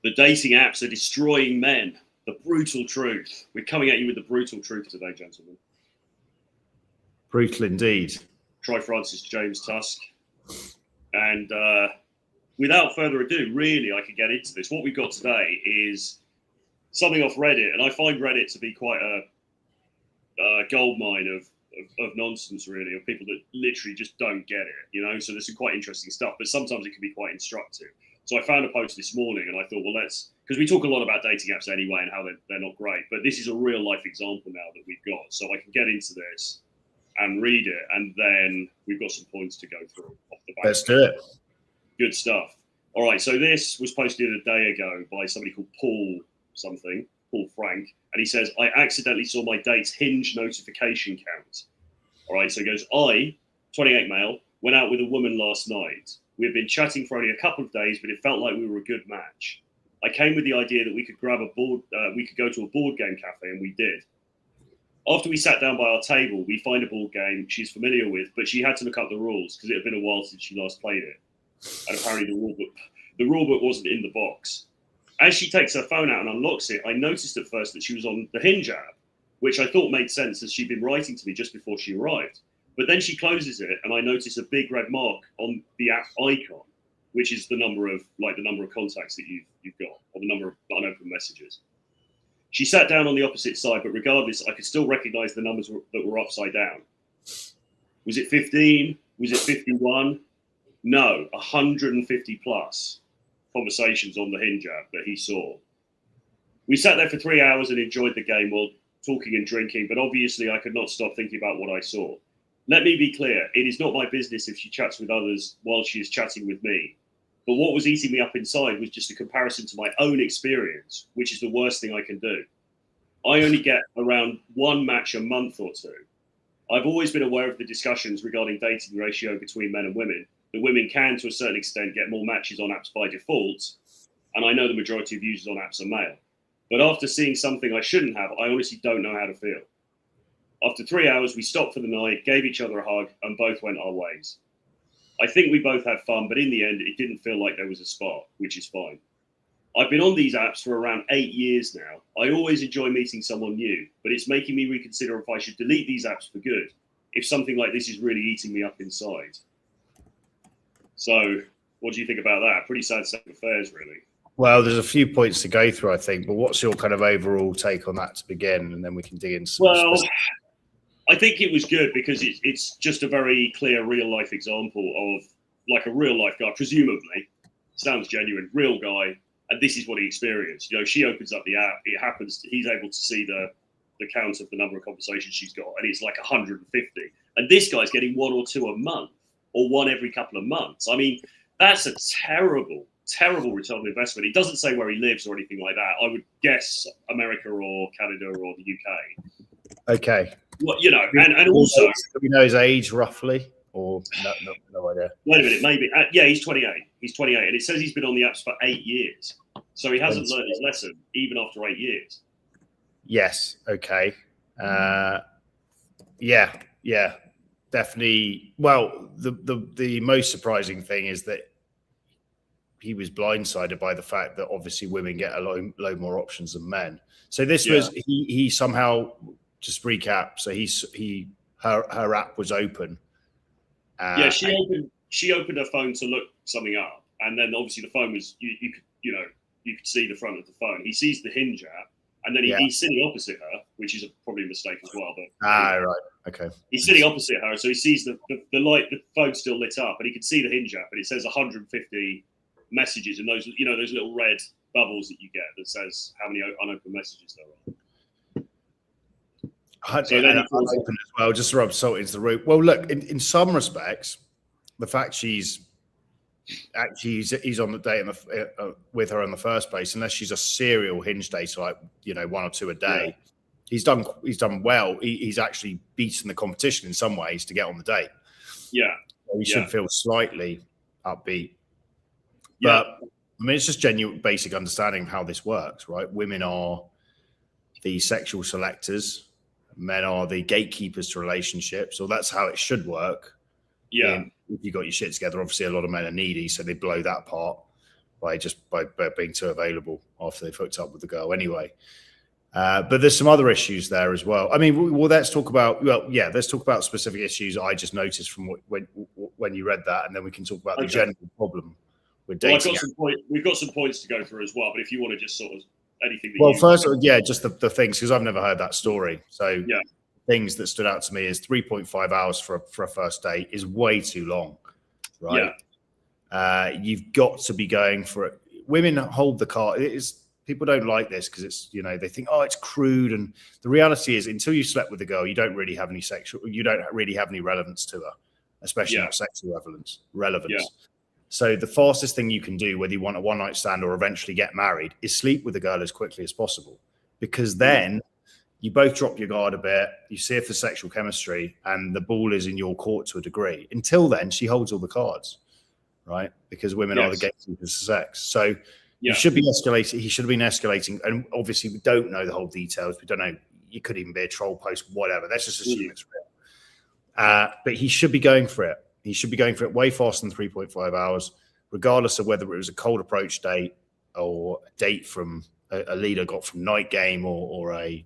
The dating apps are destroying men. The brutal truth. We're coming at you with the brutal truth today, gentlemen. Brutal indeed. Troy Francis, James Tusk. And without further ado, really, I could get into this. What we've got today is something off Reddit, and I find Reddit to be quite a goldmine of nonsense, really, of people that literally just don't get it, you know? So there's some quite interesting stuff, but sometimes it can be quite instructive. So I found a post this morning, and I thought, well, because we talk a lot about dating apps anyway and how they're not great, but this is a real-life example now that we've got. So I can get into this and read it, and then we've got some points to go through off the back. Let's do it. Good stuff. All right, so this was posted a day ago by somebody called Paul Frank, and he says, I accidentally saw my date's Hinge notification count. All right, so he goes, I, 28 male, went out with a woman last night. We had been chatting for only a couple of days, but it felt like we were a good match. I came with the idea that we could go to a board game cafe, and we did. After we sat down by our table, we find a board game she's familiar with, but she had to look up the rules because it had been a while since she last played it. And apparently the rule book wasn't in the box. As she takes her phone out and unlocks it, I noticed at first that she was on the Hinge app, which I thought made sense as she'd been writing to me just before she arrived. But then she closes it, and I notice a big red mark on the app icon, which is the number of contacts that you've got, or the number of unopened messages. She sat down on the opposite side, but regardless, I could still recognize the numbers that were upside down. Was it 15? Was it 51? No, 150 plus conversations on the Hinge app that he saw. We sat there for 3 hours and enjoyed the game while talking and drinking, but obviously I could not stop thinking about what I saw. Let me be clear, it is not my business if she chats with others while she is chatting with me. But what was eating me up inside was just a comparison to my own experience, which is the worst thing I can do. I only get around one match a month or two. I've always been aware of the discussions regarding dating ratio between men and women, that women can, to a certain extent, get more matches on apps by default, and I know the majority of users on apps are male. But after seeing something I shouldn't have, I honestly don't know how to feel. After 3 hours, we stopped for the night, gave each other a hug, and both went our ways. I think we both had fun, but in the end, it didn't feel like there was a spark, which is fine. I've been on these apps for around 8 years now. I always enjoy meeting someone new, but it's making me reconsider if I should delete these apps for good, if something like this is really eating me up inside. So, what do you think about that? Pretty sad state of affairs, really. Well, there's a few points to go through, I think, but what's your kind of overall take on that to begin, and then we can dig into some specific... I think it was good because it's just a very clear real-life example of, like, a real-life guy, presumably, sounds genuine, real guy, and this is what he experienced. You know, she opens up the app, he's able to see the count of the number of conversations she's got, and it's like 150. And this guy's getting one or two a month, or one every couple of months. I mean, that's a terrible return on investment. He doesn't say where he lives or anything like that. I would guess America or Canada or the UK. Okay. Well, you know, and also... Do we know his age, roughly? Or no idea? Wait a minute, maybe. Yeah, he's 28. He's 28. And it says he's been on the apps for 8 years. So he hasn't learned his lesson, even after 8 years. Yes. Okay. Yeah. Definitely. Well, the most surprising thing is that he was blindsided by the fact that obviously women get a load more options than men. So this was he somehow, just recap. So her app was open. She opened her phone to look something up, and then obviously the phone was you could see the front of the phone. He sees the Hinge app, and then he's sitting opposite her, which is probably a mistake as well. But right, okay. He's sitting opposite her, so he sees the phone's still lit up, and he can see the Hinge app, and it says 150 messages, and those little red bubbles that you get that says how many unopened messages there are. So then open as well, just to rub salt into the root. Well, look, in some respects, the fact he's on the date with her in the first place, unless she's a serial Hinge dater, like, you know, one or two a day, he's done well. He's actually beaten the competition in some ways to get on the date. Yeah, so he should feel slightly upbeat. But I mean, it's just genuine, basic understanding of how this works, right? Women are the sexual selectors. Men are the gatekeepers to relationships, or that's how it should work. Yeah. If you got your shit together, obviously a lot of men are needy, so they blow that part. by being too available after they've hooked up with the girl anyway. But there's some other issues there as well. I mean, let's talk about specific issues I just noticed from when you read that, and then we can talk about the general problem with dating. We've got some points to go through as well, but if you want to just sort of anything. Just the things, because I've never heard that story. So things that stood out to me is 3.5 hours for a first date is way too long, right? Yeah. You've got to be going for it. Women hold the card. People don't like this because it's, they think, oh, it's crude. And the reality is, until you slept with a girl, you don't really have any relevance to her, especially not sexual relevance. Yeah. So the fastest thing you can do, whether you want a one night stand or eventually get married, is sleep with the girl as quickly as possible, because then you both drop your guard a bit, you see if there's sexual chemistry, and the ball is in your court to a degree. Until then, she holds all the cards, right? Because women are the gatekeepers of sex. So you should be escalating. He should have been escalating. And obviously, we don't know the whole details. We don't know. You could even be a troll post, whatever. Let's just assume it's real. But he should be going for it. He should be going for it way faster than 3.5 hours, regardless of whether it was a cold approach date or a date from a leader got from Night Game or a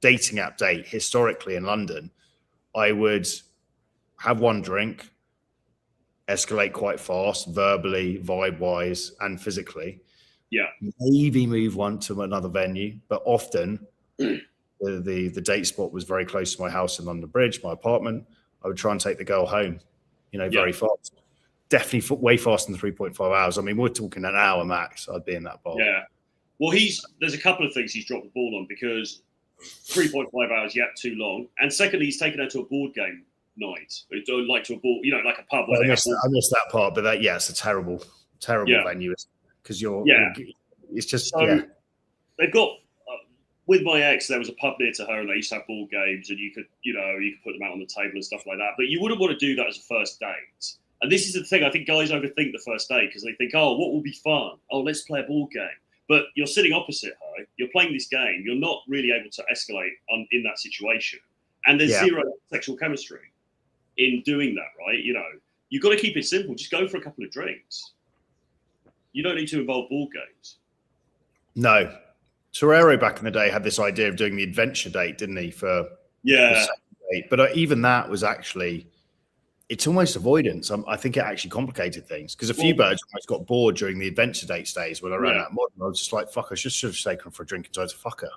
dating app date. Historically in London, I would have one drink, escalate quite fast, verbally, vibe-wise, and physically. Yeah. Maybe move on to another venue, but often the date spot was very close to my house in London Bridge, my apartment. I would try and take the girl home, very fast. Definitely way faster than 3.5 hours. I mean, we're talking an hour max. I'd be in that bar. Yeah. Well, there's a couple of things he's dropped the ball on, because 3.5 hours, too long. And secondly, he's taken her to a board game night, like to a ball, like a pub. Well, I missed that part, but it's a terrible venue, because it's just They've got. With my ex, there was a pub near to her, and they used to have ball games, and you could put them out on the table and stuff like that. But you wouldn't want to do that as a first date. And this is the thing. I think guys overthink the first date because they think, oh, what will be fun? Oh, let's play a ball game. But you're sitting opposite her. You're playing this game. You're not really able to escalate in that situation. And there's zero sexual chemistry in doing that, right? You've got to keep it simple. Just go for a couple of drinks. You don't need to involve ball games. No. Torero back in the day had this idea of doing the adventure date, didn't he? For the second date. But even that was actually, it's almost avoidance. I think it actually complicated things, because a few birds almost got bored during the adventure date stays when I ran out of modern. I was just like, fuck, I should have taken her for a drink and tried to fuck her.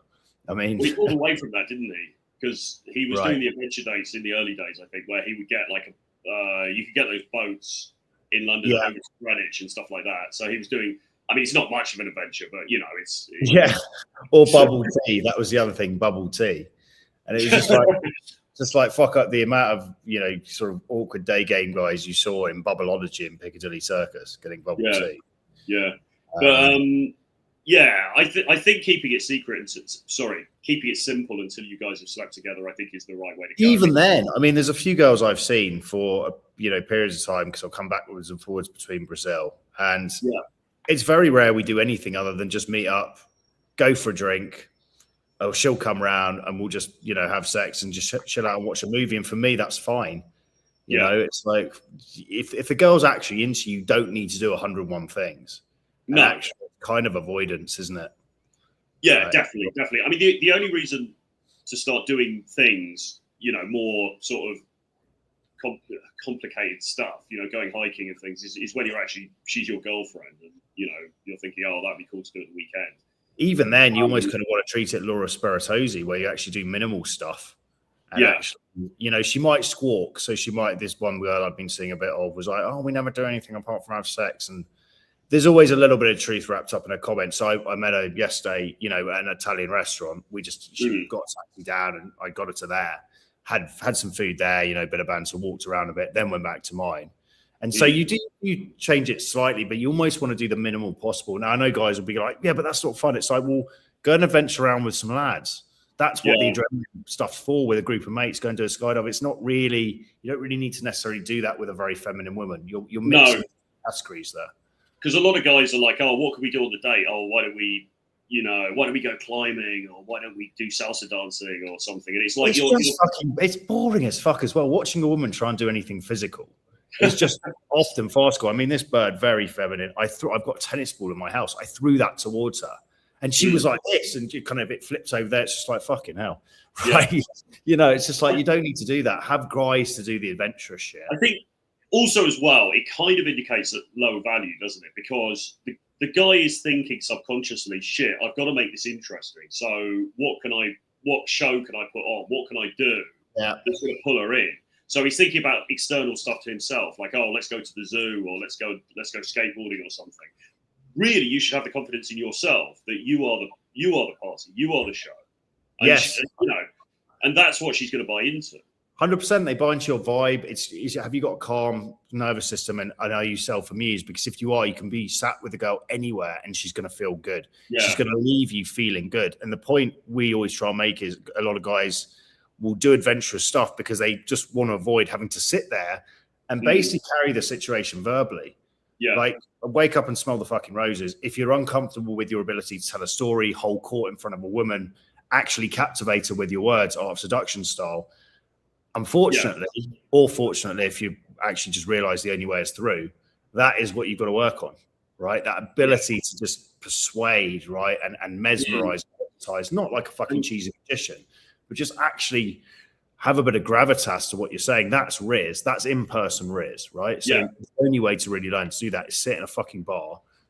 I mean, he pulled away from that, didn't he? Because he was doing the adventure dates in the early days, I think, where he would get you could get those boats in London over to Greenwich and stuff like that. So he was doing. I mean, it's not much of an adventure, but it's or bubble tea. That was the other thing, bubble tea, and it was just like fuck up the amount of sort of awkward day game guys you saw in Bubbleology and Piccadilly Circus getting bubble tea. Yeah, but I think keeping it keeping it simple until you guys have slept together, I think is the right way to go. Even then, I mean, there's a few girls I've seen for periods of time, because I'll come backwards and forwards between Brazil, and it's very rare we do anything other than just meet up, go for a drink, or she'll come round and we'll just, have sex and just chill out and watch a movie. And for me, that's fine. You know, it's like, if the girl's actually into you, don't need to do 101 things. No. Actually, kind of avoidance, isn't it? Yeah, definitely. I mean, the only reason to start doing things, more sort of complicated stuff, going hiking and things, is when she's your girlfriend, and you're thinking, oh, that'd be cool to do at the weekend. Even then, you almost kind of want to treat it Laura Spiritosi, where you actually do minimal stuff. And actually, she might squawk. So this one girl I've been seeing a bit of was like, oh, we never do anything apart from have sex. And there's always a little bit of truth wrapped up in her comments. So I met her yesterday, at an Italian restaurant. She got taxi down, and I got her to there. Had some food there, a bit of banter, walked around a bit, then went back to mine. And so you change it slightly, but you almost want to do the minimal possible. Now, I know guys will be like, yeah, but that's not fun. It's like, well, go and adventure around with some lads. That's what the adrenaline stuff's for, with a group of mates going to a skydive. It's not really, you don't really need to necessarily do that with a very feminine woman. You're mixing categories there. Because a lot of guys are like, oh, what can we do on the date? Oh, why don't we go climbing, or why don't we do salsa dancing or something? And it's like, it's boring as fuck as well. Watching a woman try and do anything physical It's just often farcical. I mean, this bird, very feminine. I've got a tennis ball in my house. I threw that towards her, and she was like this, and it flips over there. It's just like fucking hell, right? Yeah. It's just like you don't need to do that. Have guys to do the adventurous shit. I think also as well, it kind of indicates that lower value, doesn't it? Because the guy is thinking subconsciously, shit, I've got to make this interesting. So what show can I put on? What can I do that's going to pull her in? So he's thinking about external stuff to himself, like, oh, let's go to the zoo, or let's go skateboarding or something. Really, you should have the confidence in yourself that you are the party, you are the show. And yes, and that's what she's going to buy into. 100%. They buy into your vibe. It's have you got a calm nervous system, and are you self-amused? Because if you are, you can be sat with a girl anywhere, and she's going to feel good. Yeah. She's going to leave you feeling good. And the point we always try and make is a lot of guys will do adventurous stuff because they just want to avoid having to sit there and basically carry the situation verbally. Yeah. Like, wake up and smell the fucking roses. If you're uncomfortable with your ability to tell a story, hold court in front of a woman, actually captivate her with your words, art of seduction style, unfortunately, or fortunately, if you actually just realize the only way is through, that is what you've got to work on, right? That ability to just persuade, right? And mesmerize, not like a fucking cheesy magician, but just actually have a bit of gravitas to what you're saying. That's Riz. That's in-person Riz, right? So the only way to really learn to do that is sit in a fucking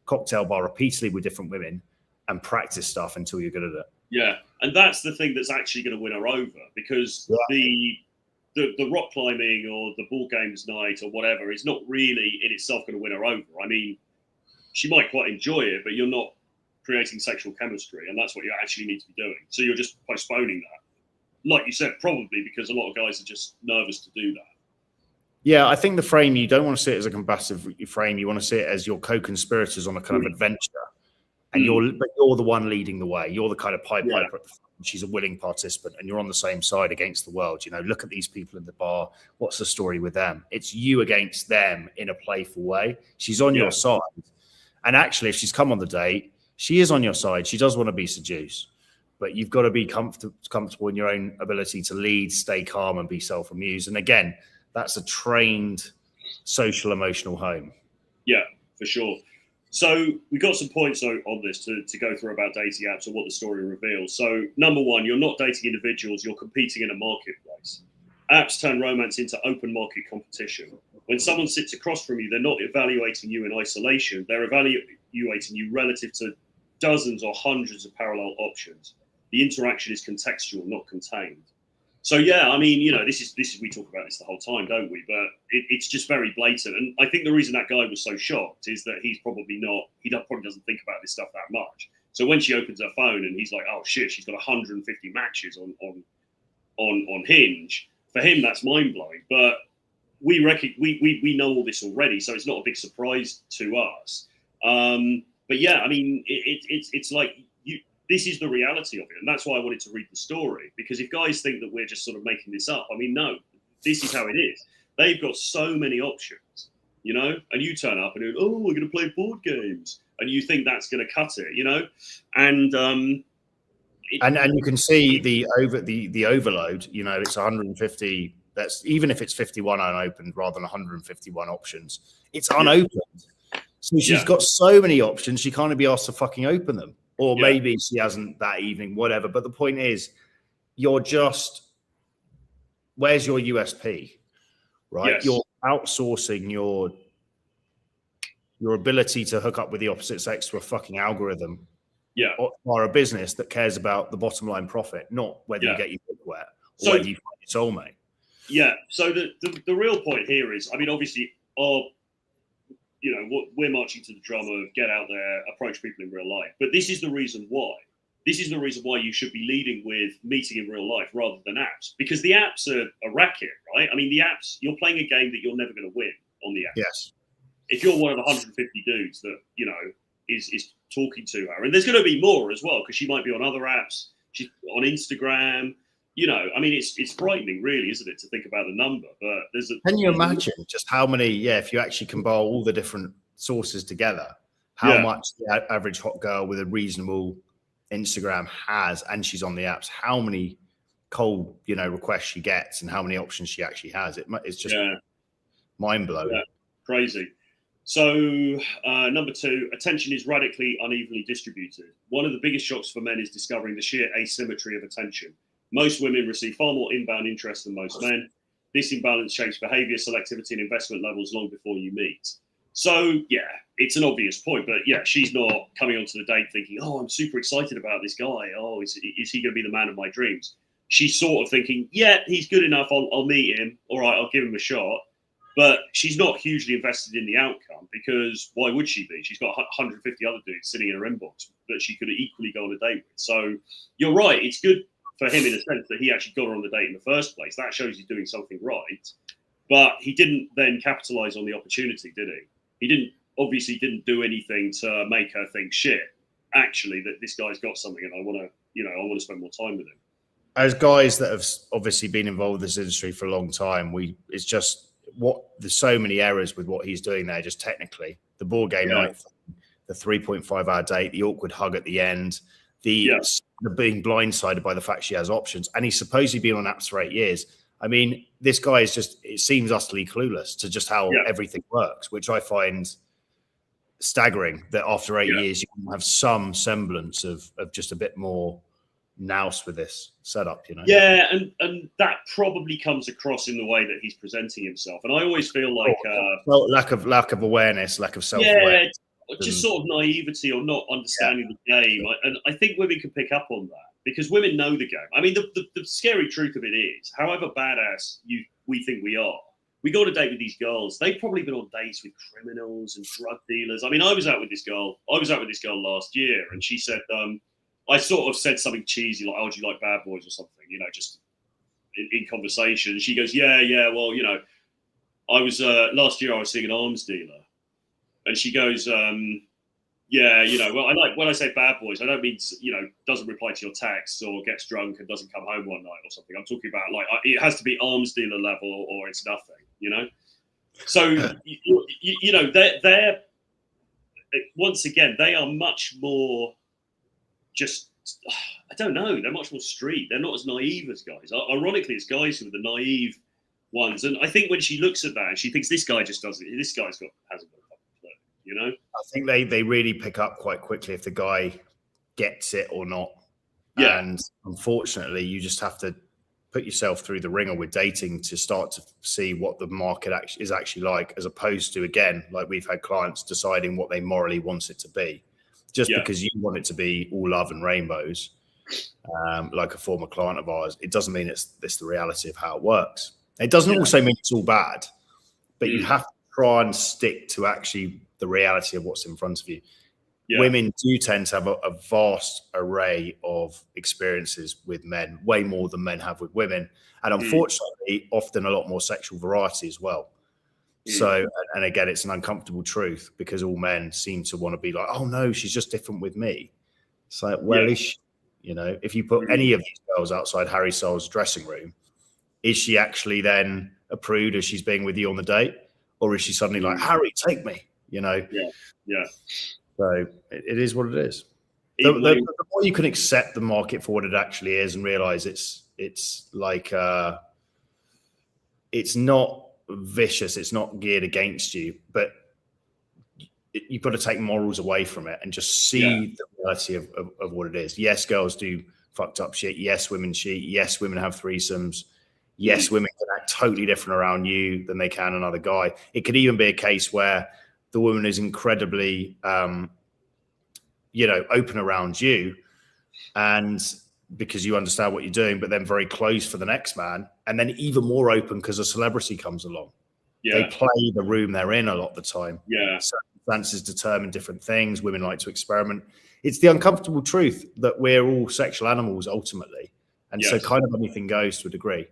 cocktail bar repeatedly with different women and practice stuff until you're good at it. Yeah. And that's the thing that's actually going to win her over, because the rock climbing or the ball games night or whatever is not really in itself going to win her over. I mean, she might quite enjoy it, but you're not creating sexual chemistry, and that's what you actually need to be doing. So you're just postponing that. Like you said, probably because a lot of guys are just nervous to do that. Yeah, I think the frame, you don't want to see it as a combative frame. You want to see it as your co-conspirators on a kind of adventure. And you're the one leading the way. You're the kind of pipe piper at the front. She's a willing participant, and you're on the same side against the world. Look at these people in the bar. What's the story with them? It's you against them in a playful way. She's on your side. And actually, if she's come on the date, she is on your side. She does want to be seduced. But you've got to be comfortable in your own ability to lead, stay calm, and be self-amused. And again, that's a trained social emotional home. Yeah, for sure. So we got some points on this to go through about dating apps and what the story reveals. So number one, you're not dating individuals, you're competing in a marketplace. Apps turn romance into open market competition. When someone sits across from you, they're not evaluating you in isolation. They're evaluating you relative to dozens or hundreds of parallel options. The interaction is contextual, not contained. So I mean, this is we talk about this the whole time, don't we? But it's just very blatant. And I think the reason that guy was so shocked is that he probably doesn't think about this stuff that much. So when she opens her phone and he's like, oh shit, she's got 150 matches on Hinge. For him, that's mind blowing. But we know all this already, so it's not a big surprise to us. But I mean, it's like this is the reality of it. And that's why I wanted to read the story, because if guys think that we're just sort of making this up, I mean, no, this is how it is. They've got so many options, and you turn up and you're, oh, we're going to play board games. And you think that's going to cut it, and and you can see the overload, it's 150. That's even if it's 51 unopened rather than 151 options, it's unopened. So she's got so many options, she can't be asked to fucking open them. Or maybe she hasn't that evening, whatever. But the point is, where's your USP, right? Yes. You're outsourcing your ability to hook up with the opposite sex to a fucking algorithm. Yeah. Or a business that cares about the bottom line profit, not whether you get your dick wet or whether you find your soulmate. Yeah. So the real point here is, I mean, obviously, we're marching to the drum of get out there, approach people in real life. But this is the reason why. This is the reason why you should be leading with meeting in real life rather than apps. Because the apps are a racket, right? I mean, the apps, you're playing a game that you're never going to win on the app. Yes. If you're one of 150 dudes that, is talking to her, and there's going to be more as well, because she might be on other apps, she's on Instagram. I mean, it's frightening, really, isn't it, to think about the number? But can you imagine just how many? If you actually combine all the different sources together, how much the average hot girl with a reasonable Instagram has, and she's on the apps, how many cold, requests she gets, and how many options she actually has? It's just Mind blowing. Yeah, crazy. So, number 2, attention is radically unevenly distributed. One of the biggest shocks for men is discovering the sheer asymmetry of attention. Most women receive far more inbound interest than most men. This imbalance shapes behavior, selectivity, and investment levels long before you meet. So, yeah, it's an obvious point, but yeah, she's not coming onto the date thinking, oh, I'm super excited about this guy. Oh, is he going to be the man of my dreams? She's sort of thinking, yeah, he's good enough. I'll meet him. All right, I'll give him a shot. But she's not hugely invested in the outcome, because why would she be? She's got 150 other dudes sitting in her inbox that she could equally go on a date with. So you're right. It's good for him in a sense that he actually got her on the date in the first place. That shows he's doing something right. But he didn't then capitalize on the opportunity, did he? He obviously didn't do anything to make her think, shit, actually, that this guy's got something and I want to spend more time with him. As guys that have obviously been involved in this industry for a long time, there's so many errors with what he's doing there, just technically. The board game night, the 3.5 hour date, the awkward hug at the end, the being blindsided by the fact she has options. And he's supposedly been on apps for 8 years. I mean, this guy it seems utterly clueless to just how everything works, which I find staggering, that after 8 years, you can have some semblance of just a bit more nous with this setup, Yeah, and that probably comes across in the way that he's presenting himself. And I always feel like lack of awareness, lack of self-awareness. Just sort of naivety or not understanding the game. And I think women can pick up on that, because women know the game. I mean, the scary truth of it is, however badass we think we are, we go on a date with these girls. They've probably been on dates with criminals and drug dealers. I mean, I was out with this girl last year, and she said, I sort of said something cheesy like, oh, do you like bad boys or something, just in conversation. She goes, yeah, well, I was, last year I was seeing an arms dealer. And she goes, well, I like, when I say bad boys, I don't mean, doesn't reply to your texts or gets drunk and doesn't come home one night or something. I'm talking about, like, it has to be arms dealer level or it's nothing, So, they're once again, they are much more I don't know, they're much more street. They're not as naive as guys. Ironically, it's guys who are the naive ones. And I think when she looks at that and she thinks, this guy just doesn't, this guy's hasn't got a fucking clue, I think they really pick up quite quickly if the guy gets it or not. Yeah. And unfortunately, you just have to put yourself through the ringer with dating to start to see what the market is actually like, as opposed to, again, like we've had clients deciding what they morally want it to be. Just because you want it to be all love and rainbows, like a former client of ours, it doesn't mean it's the reality of how it works. It doesn't also mean it's all bad, but you have to try and stick to actually the reality of what's in front of you. Yeah. Women do tend to have a vast array of experiences with men, way more than men have with women. And unfortunately, often a lot more sexual variety as well. So, and again, it's an uncomfortable truth, because all men seem to want to be like, oh no, she's just different with me. It's like, well, if you put any of these girls outside Harry Styles' dressing room, is she actually then a prude as she's being with you on the date? Or is she suddenly like, Harry, take me, Yeah. So it is what it is. The more you can accept the market for what it actually is and realize it's like, it's not vicious, it's not geared against you, but you've got to take morals away from it and just see the reality of what it is. Yes, girls do fucked up shit. Yes, women cheat. Yes, women have threesomes. Yes, women can act totally different around you than they can another guy. It could even be a case where the woman is incredibly open around you, and because you understand what you're doing, but then very close for the next man, and then even more open because a celebrity comes along. They play the room they're in a lot of the time. Circumstances determine different things. Women like to experiment. It's the uncomfortable truth that we're all sexual animals ultimately, and so kind of anything goes to a degree.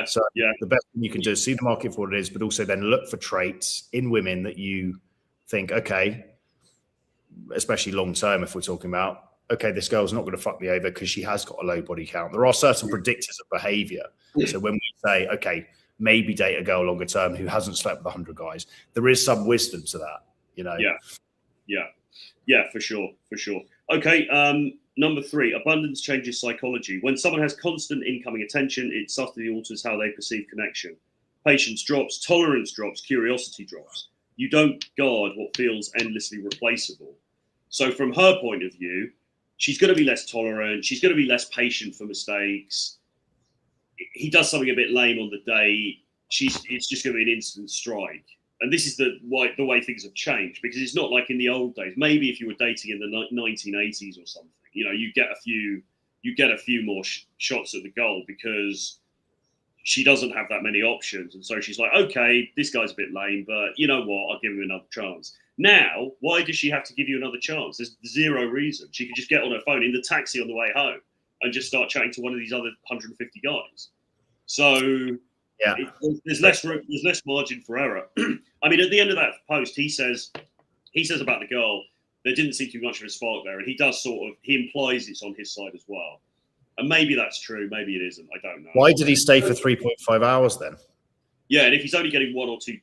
So the best thing you can do is see the market for what it is, but also then look for traits in women that you think, okay, especially long term, if we're talking about, okay, this girl's not going to fuck me over because she has got a low body count. There are certain predictors of behavior. So when we say, okay, maybe date a girl longer term who hasn't slept with 100 guys, there is some wisdom to that, Yeah, for sure. Okay, number 3, abundance changes psychology. When someone has constant incoming attention, it subtly alters how they perceive connection. patience drops, tolerance drops, curiosity drops. You don't guard what feels endlessly replaceable. So from her point of view, she's going to be less tolerant. She's going to be less patient for mistakes. He does something a bit lame on the day. It's just going to be an instant strike. And this is the way things have changed, because it's not like in the old days. Maybe if you were dating in the 1980s or something, you get a few more shots at the goal because she doesn't have that many options. And so she's like, okay, this guy's a bit lame, but you know what? I'll give him another chance. Now, why does she have to give you another chance? There's zero reason. She could just get on her phone in the taxi on the way home and just start chatting to one of these other 150 guys. So yeah, there's less room, there's less margin for error. I mean, at the end of that post, he says about the girl, there didn't seem to be much of a spark there. And he does he implies it's on his side as well. And maybe that's true. Maybe it isn't. I don't know. Why did he stay for 3.5 hours then? Yeah, and if he's only getting one or two,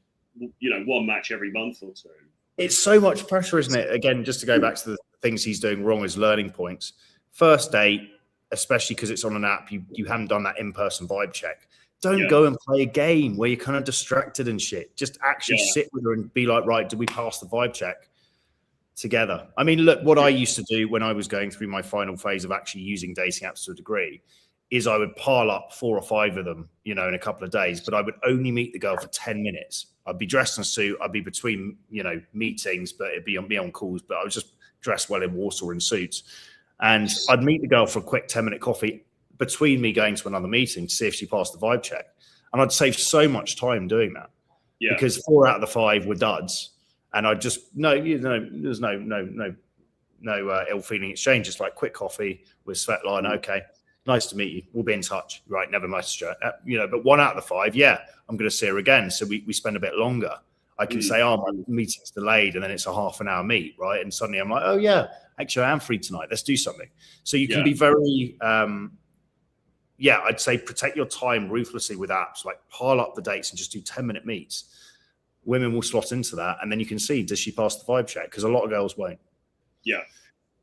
one match every month or two. It's so much pressure, isn't it? Again, just to go back to the things he's doing wrong as learning points. First date, especially because it's on an app, you haven't done that in-person vibe check. Don't go and play a game where you're kind of distracted and shit. Just actually sit with her and be like, right, did we pass the vibe check together? I mean, look, what I used to do when I was going through my final phase of actually using dating apps to a degree is I would pile up 4 or 5 of them, in a couple of days, but I would only meet the girl for 10 minutes. I'd be dressed in a suit. I'd be between, meetings, but it'd be on calls, but I was just dressed well in Warsaw in suits. And I'd meet the girl for a quick 10-minute coffee between me going to another meeting to see if she passed the vibe check. And I'd save so much time doing that because 4 out of the 5 were duds. And I just, there's no ill feeling exchange. Just like quick coffee with Svetlana. Okay, nice to meet you. We'll be in touch. Right, never messaged her. But 1 out of the 5, I'm going to see her again. So we spend a bit longer. I can say, my meeting's delayed, and then it's a half an hour meet, right? And suddenly I'm like, oh yeah, actually I am free tonight. Let's do something. So you can be very, I'd say protect your time ruthlessly with apps. Like pile up the dates and just do 10-minute meets. Women will slot into that, and then you can see, does she pass the vibe check? Because a lot of girls won't. Yeah,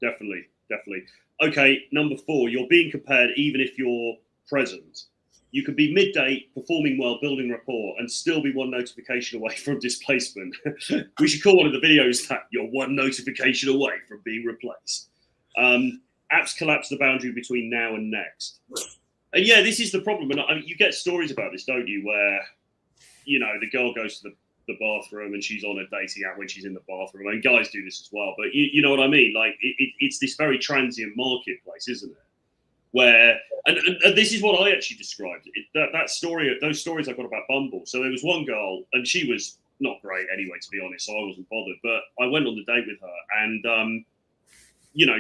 definitely. Okay, number 4, you're being compared even if you're present. You could be mid-date, performing well, building rapport, and still be 1 notification away from displacement. We should call one of the videos that you're 1 notification away from being replaced. Apps collapse the boundary between now and next. And this is the problem. And I mean, you get stories about this, don't you, where, the girl goes to the bathroom and she's on a dating app when she's in the bathroom. And guys do this as well. But you know what I mean? Like, it's this very transient marketplace, isn't it? Where, and this is what I actually described. That story, those stories I got about Bumble. So there was one girl, and she was not great anyway, to be honest, so I wasn't bothered. But I went on the date with her, and,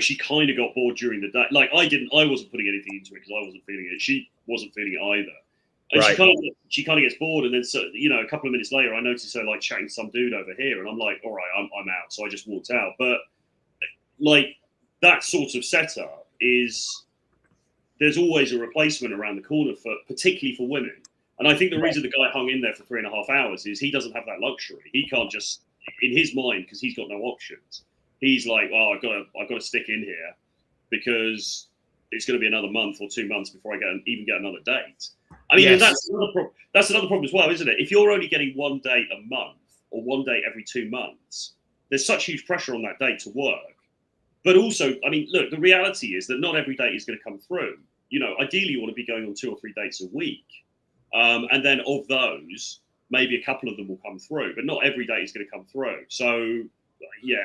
she kind of got bored during the day. Like, I wasn't putting anything into it because I wasn't feeling it. She wasn't feeling it either. And she kind of gets bored, and then a couple of minutes later, I noticed her like chatting to some dude over here, and I'm like, all right, I'm out. So I just walked out. But like that sort of setup there's always a replacement around the corner particularly for women. And I think the reason the guy hung in there for 3.5 hours is he doesn't have that luxury. He can't just, in his mind, because he's got no options. He's like, I've got to stick in here because it's going to be another month or 2 months before I even get another date. I mean, that's another problem as well, isn't it? If you're only getting 1 date a month or 1 date every 2 months, there's such huge pressure on that date to work. But also, I mean, look, the reality is that not every date is going to come through. Ideally, you want to be going on 2 or 3 dates a week. And then of those, maybe a couple of them will come through, but not every date is going to come through. So,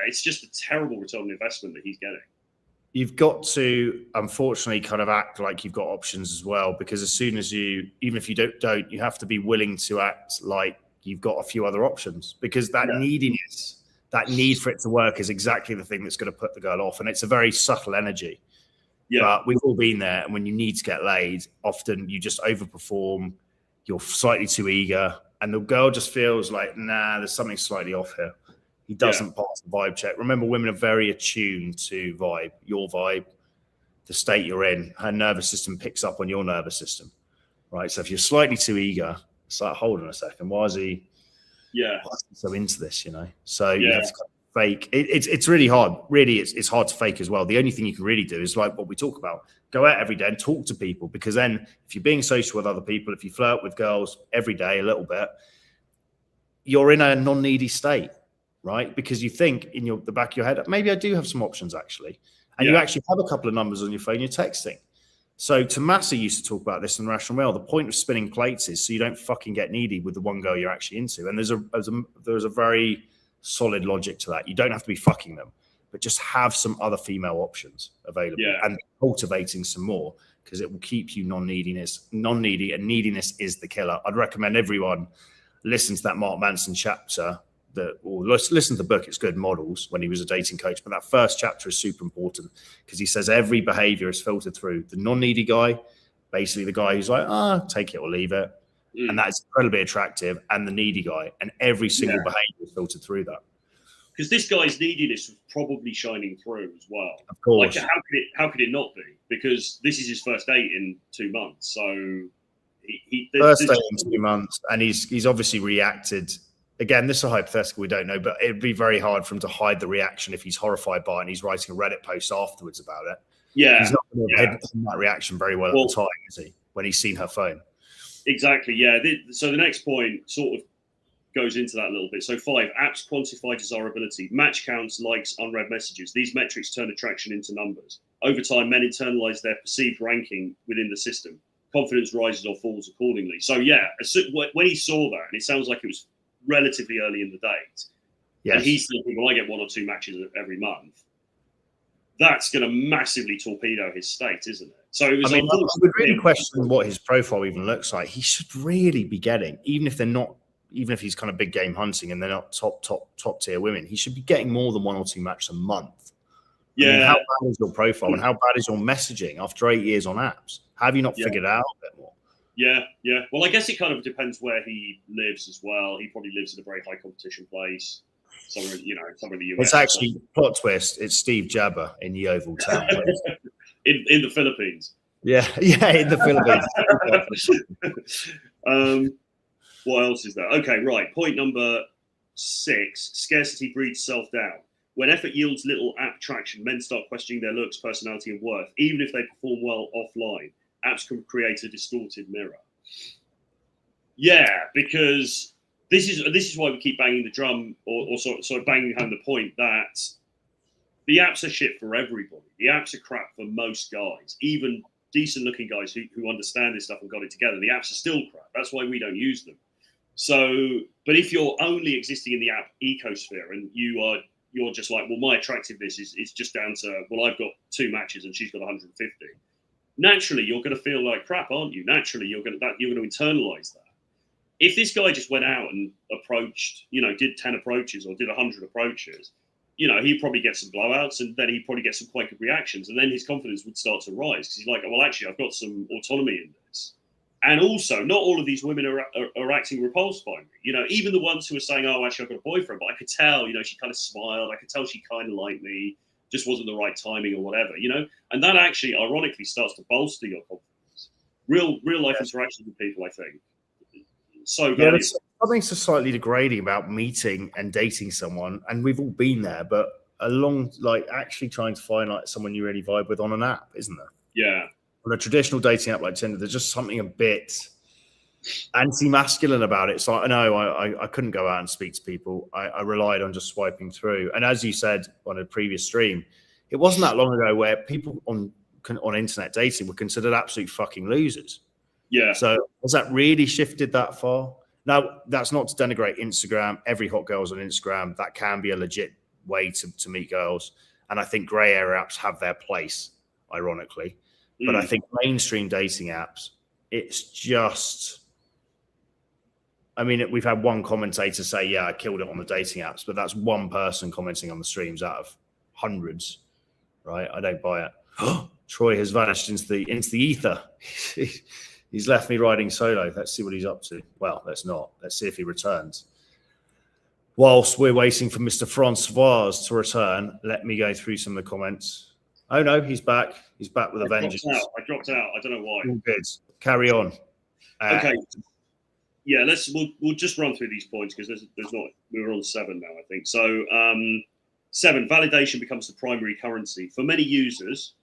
it's just a terrible return on investment that he's getting. You've got to, unfortunately, kind of act like you've got options as well, because as soon as even if you don't, you have to be willing to act like you've got a few other options, because that neediness, that need for it to work is exactly the thing that's going to put the girl off. And it's a very subtle energy. Yeah. But we've all been there. And when you need to get laid, often you just overperform, you're slightly too eager, and the girl just feels like, nah, there's something slightly off here. He doesn't pass the vibe check. Remember, women are very attuned to vibe, your vibe, the state you're in. Her nervous system picks up on your nervous system, right? So if you're slightly too eager, it's like, hold on a second, why is he so into this, So you have to fake. It's really hard. Really, it's hard to fake as well. The only thing you can really do is like what we talk about. Go out every day and talk to people, because then if you're being social with other people, if you flirt with girls every day a little bit, you're in a non-needy state, right? Because you think in the back of your head, maybe I do have some options actually. And you actually have a couple of numbers on your phone, you're texting. So Tommaso used to talk about this in Rational Mail. The point of spinning plates is so you don't fucking get needy with the one girl you're actually into. And there's a very solid logic to that. You don't have to be fucking them, but just have some other female options available and cultivating some more, because it will keep you non-needy, and neediness is the killer. I'd recommend everyone listen to that Mark Manson chapter or listen to the book. It's good, Models, when he was a dating coach. But that first chapter is super important because he says every behavior is filtered through the non-needy guy, basically the guy who's like, take it or leave it. And that's incredibly attractive, and the needy guy, and every single behavior is filtered through that. Because this guy's neediness was probably shining through as well. Of course. Like, how could it not be? Because this is his first date in 2 months. So first date in 2 months, and he's obviously reacted. Again, this is a hypothetical, we don't know, but it'd be very hard for him to hide the reaction if he's horrified by it and he's writing a Reddit post afterwards about it. Yeah. He's not going to have that reaction very well at the time, is he? When he's seen her phone. Exactly, yeah. So the next point sort of goes into that a little bit. So 5, apps quantify desirability, match counts, likes, unread messages. These metrics turn attraction into numbers. Over time, men internalize their perceived ranking within the system. Confidence rises or falls accordingly. So yeah, when he saw that, and it sounds like it was relatively early in the date, and he's thinking, well, I get 1 or 2 matches every month. That's going to massively torpedo his state, isn't it? So it was I would really question what his profile even looks like. He should really be getting, even if he's kind of big game hunting and they're not top tier women, he should be getting more than 1 or 2 matches a month. Yeah. I mean, how bad is your profile and how bad is your messaging after 8 years on apps? Have you not figured it out a bit more? Yeah. Well, I guess it kind of depends where he lives as well. He probably lives in a very high competition place. Somewhere in the US. It's actually, plot twist, it's Steve Jabber in Yeovil Town. in the Philippines. Yeah, in the Philippines. What else is there? Okay, right. Point number 6, scarcity breeds self-doubt. When effort yields little app traction, men start questioning their looks, personality, and worth, even if they perform well offline. Apps can create a distorted mirror. Yeah, because this is why we keep banging the drum, or sort of banging home the point that the apps are shit for everybody. The apps are crap for most guys, even decent-looking guys who understand this stuff and got it together. The apps are still crap. That's why we don't use them. So, but if you're only existing in the app ecosphere and you're just like, well, my attractiveness is just down to, well, I've got 2 matches and she's got 150. Naturally, you're going to feel like crap, aren't you? Naturally, you're going to internalize that. If this guy just went out and approached, did 10 approaches or did 100 approaches, he'd probably get some blowouts, and then he'd probably get some quite good reactions, and then his confidence would start to rise because he's like, well, actually, I've got some autonomy in this. And also, not all of these women are acting repulsed by me. Even the ones who are saying, oh, actually, I've got a boyfriend, but I could tell, she kind of smiled. I could tell she kind of liked me, just wasn't the right timing or whatever, And that actually, ironically, starts to bolster your confidence. Real life interactions with people, I think. So valuable. There's something so slightly degrading about meeting and dating someone, and we've all been there, but actually trying to find someone you really vibe with on an app, isn't there? Yeah. On a traditional dating app like Tinder, there's just something a bit anti-masculine about it. So I couldn't go out and speak to people. I relied on just swiping through. And as you said on a previous stream, it wasn't that long ago where people on internet dating were considered absolute fucking losers. Yeah. So has that really shifted that far? Now, that's not to denigrate Instagram. Every hot girl's on Instagram. That can be a legit way to meet girls. And I think grey area apps have their place, ironically. But I think mainstream dating apps, it's just... I mean, we've had one commentator say, yeah, I killed it on the dating apps, but that's one person commenting on the streams out of hundreds, right? I don't buy it. Troy has vanished into the ether. He's left me riding solo. Let's see what he's up to. Well, let's not. Let's see if he returns. Whilst we're waiting for Mr. Francois to return, let me go through some of the comments. Oh, no, he's back. He's back with a vengeance. I dropped out. I don't know why. All good. Carry on. Okay. Yeah, we'll just run through these points because there's not. We were on 7 now, I think. So 7, validation becomes the primary currency. For many users,